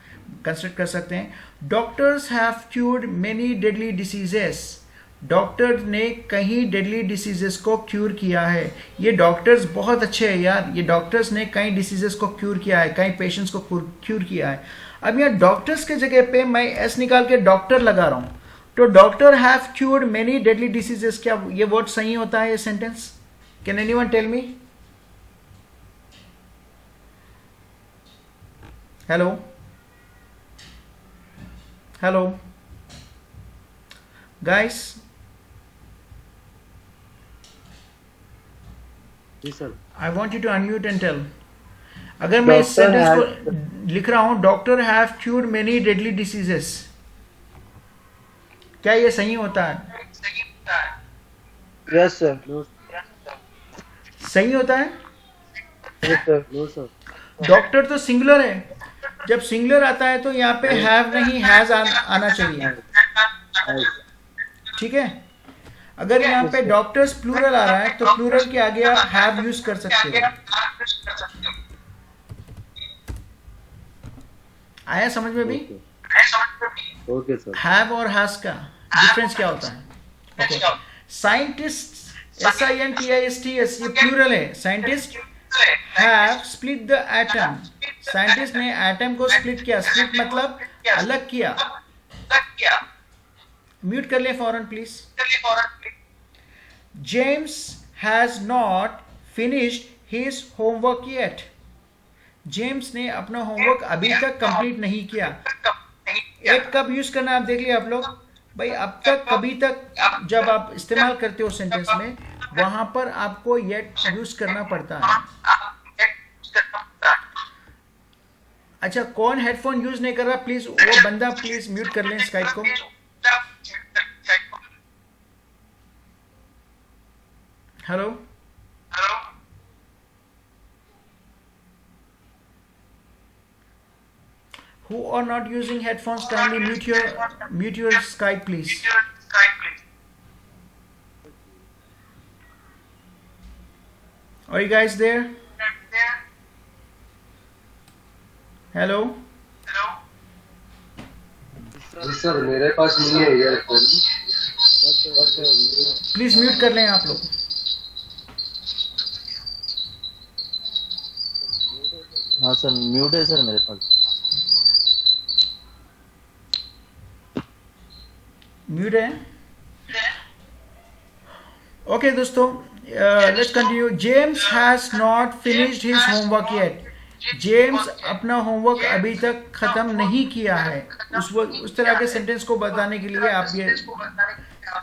[SPEAKER 1] कंस्ट्रक्ट कर सकते हैं। Doctors have cured many deadly diseases, doctor ने कई डेडली डिसीजेस को क्यूर किया है। ये डॉक्टर्स बहुत अच्छे हैं यार, ये डॉक्टर्स ने कई डिसीजेस को क्यूर किया है, कई पेशेंट्स को क्यूर किया है। अब यहाँ डॉक्टर्स के जगह पे मैं एस निकाल के डॉक्टर लगा रहा हूँ, तो doctor have cured many deadly diseases, क्या ये वर्ड सही होता है ये sentence? Can anyone tell me? Hello hello guys,
[SPEAKER 2] जी sir.
[SPEAKER 1] I want you to unmute and tell. अगर मैं इस सेंटेंस को लिख रहा हूं, doctor have cured many deadly diseases, क्या ये सही होता है?
[SPEAKER 4] Yes, sir.
[SPEAKER 2] नो
[SPEAKER 1] सही होता है?
[SPEAKER 4] Yes, sir.
[SPEAKER 2] No sir.
[SPEAKER 1] Doctor तो सिंगुलर है, जब सिंगुलर आता है तो यहाँ पे हैव नहीं हैज आना चाहिए। ठीक है, अगर यहाँ पे डॉक्टर्स प्लूरल आ रहा है तो प्लूरल के आगे आप हैव यूज कर सकते हो। आया समझ में भी?
[SPEAKER 2] Okay sir.
[SPEAKER 1] हैव और हैज का डिफरेंस क्या होता है? ओके, साइंटिस्ट SINTISTS ये प्लूरल है, scientist have split the atom, scientist ने एटम को स्प्लिट किया, स्प्लिट मतलब अलग किया। म्यूट कर ले फौरन please. James has not finished his homework yet, James ने अपना होमवर्क अभी तक कंप्लीट नहीं किया। एट कब यूज करना आप देख लिया आप लोग भाई, अब तक कभी तक जब आप इस्तेमाल करते हो सेंटेंस में, वहां पर आपको येट यूज करना पड़ता है। अच्छा, कौन हेडफोन यूज नहीं कर रहा प्लीज वो बंदा प्लीज म्यूट कर लें स्काइप को। Hello Who are not using headphones, kindly mute your Skype, please. Are you guys there? Hello?
[SPEAKER 2] जी सर मेरे पास नहीं है ईयरफोन।
[SPEAKER 1] प्लीज म्यूट कर लें आप लोग।
[SPEAKER 3] हाँ सर, म्यूट है सर मेरे पास।
[SPEAKER 1] म्यूट है। ओके दोस्तों, let's continue. James has not finished his homework yet. James अपना होमवर्क अभी तक खत्म नहीं किया है। उस तरह के सेंटेंस को बताने के लिए आप ये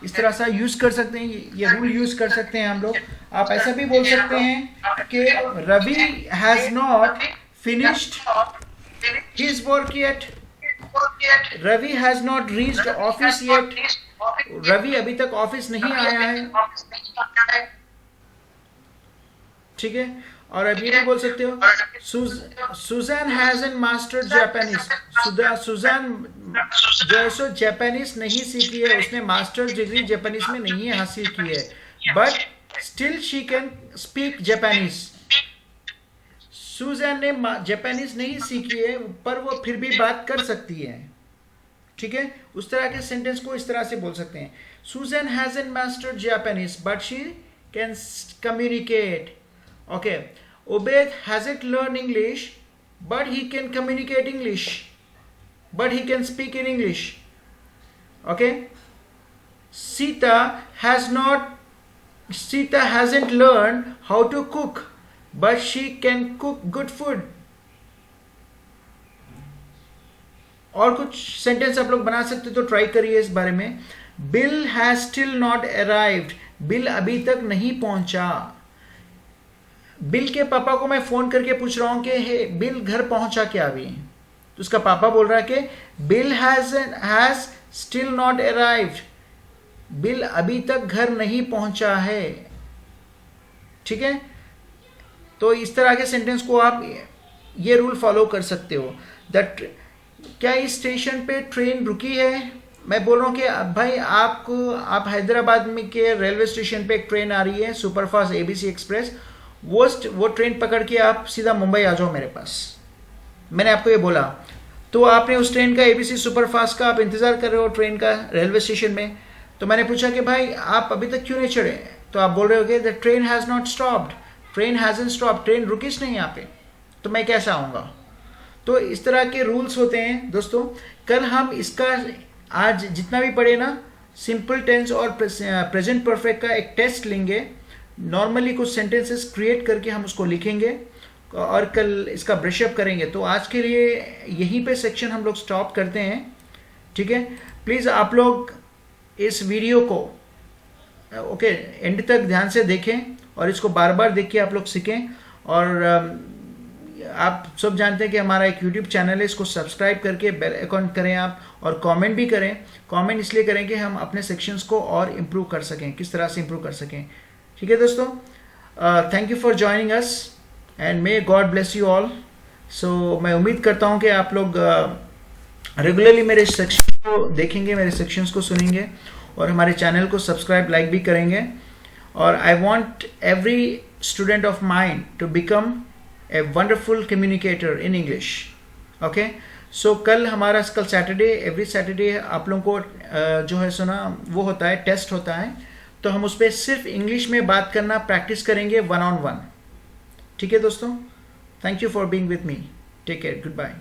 [SPEAKER 1] इस तरह से यूज कर सकते हैं, ये रूल यूज कर सकते हैं हम लोग। आप ऐसा भी बोल सकते हैं कि Ravi has not finished his work yet. Ravi has not reached office yet. Ravi अभी तक ऑफिस नहीं आया है। ठीक है। और अब ये भी बोल सकते हो, Susan hasn't mastered Japanese. Susan जो है सो जापानीज नहीं सीखी है, उसने मास्टर्स डिग्री जापानीज में नहीं हासिल की है, but still she can speak Japanese. Susan ने जापानीज नहीं सीखी है, पर वो फिर भी बात कर सकती है। ठीक है। उस तरह के सेंटेंस को इस तरह से बोल सकते हैं, Susan hasn't mastered Japanese but she can communicate. Okay, Obed hasn't learned English, but he can communicate English. But he can speak in English. Okay. Sita hasn't learned how to cook, but she can cook good food. और कुछ sentence आप लोग बना सकते तो try करिए इस बारे में। Bill has still not arrived. Bill अभी तक नहीं पहुंचा। बिल के पापा को मैं फोन करके पूछ रहा हूं कि हे बिल घर पहुंचा क्या अभी? तो उसका पापा बोल रहा है कि bill has still not arrived. Bill अभी तक घर नहीं पहुंचा है। ठीक है। तो इस तरह के सेंटेंस को आप ये रूल फॉलो कर सकते हो। क्या इस स्टेशन पे ट्रेन रुकी है? मैं बोल रहा हूं कि भाई आप हैदराबाद में के रेलवे स्टेशन पे एक ट्रेन आ रही है, सुपरफास्ट एबीसी एक्सप्रेस। वो ट्रेन पकड़ के आप सीधा मुंबई आ जाओ मेरे पास। मैंने आपको ये बोला, तो आपने उस ट्रेन का एबीसी सुपरफास्ट का आप इंतजार कर रहे हो ट्रेन का रेलवे स्टेशन में। तो मैंने पूछा कि भाई आप अभी तक क्यों नहीं चढ़े? तो आप बोल रहे हो the train has not stopped, train hasn't stopped, train रुकिस नहीं यहाँ पे, तो मैं कैसे आऊँगा? तो इस तरह के रूल्स होते हैं दोस्तों। कल हम इसका आज जितना भी पढ़े ना, सिंपल टेंस और प्रेजेंट परफेक्ट का एक टेस्ट लेंगे। नॉर्मली कुछ सेंटेंसेस क्रिएट करके हम उसको लिखेंगे और कल इसका ब्रशअप करेंगे। तो आज के लिए यहीं पे सेक्शन हम लोग स्टॉप करते हैं। ठीक है। प्लीज़ आप लोग इस वीडियो को ओके एंड तक ध्यान से देखें और इसको बार बार देख के आप लोग सीखें। और आप सब जानते हैं कि हमारा एक यूट्यूब चैनल है, इसको सब्सक्राइब करके बेल आइकॉन करें आप, और कमेंट भी करें। कमेंट इसलिए करें कि हम अपने सेक्शंस को और इम्प्रूव कर सकें, किस तरह से इम्प्रूव कर सकें। ठीक है दोस्तों, thank you for joining us and may God bless you all. So मैं उम्मीद करता हूँ कि आप लोग रेगुलरली मेरे सेक्शन को देखेंगे, मेरे सेक्शंस को सुनेंगे और हमारे चैनल को सब्सक्राइब लाइक भी करेंगे। और I want every student of mind to become a wonderful communicator in English. Okay. So कल सैटरडे, एवरी सैटरडे आप लोगों को जो है सुना वो होता है, टेस्ट होता है। तो हम उस पर सिर्फ इंग्लिश में बात करना प्रैक्टिस करेंगे 1-on-1। ठीक है दोस्तों, thank you for being with me. Take care, good bye.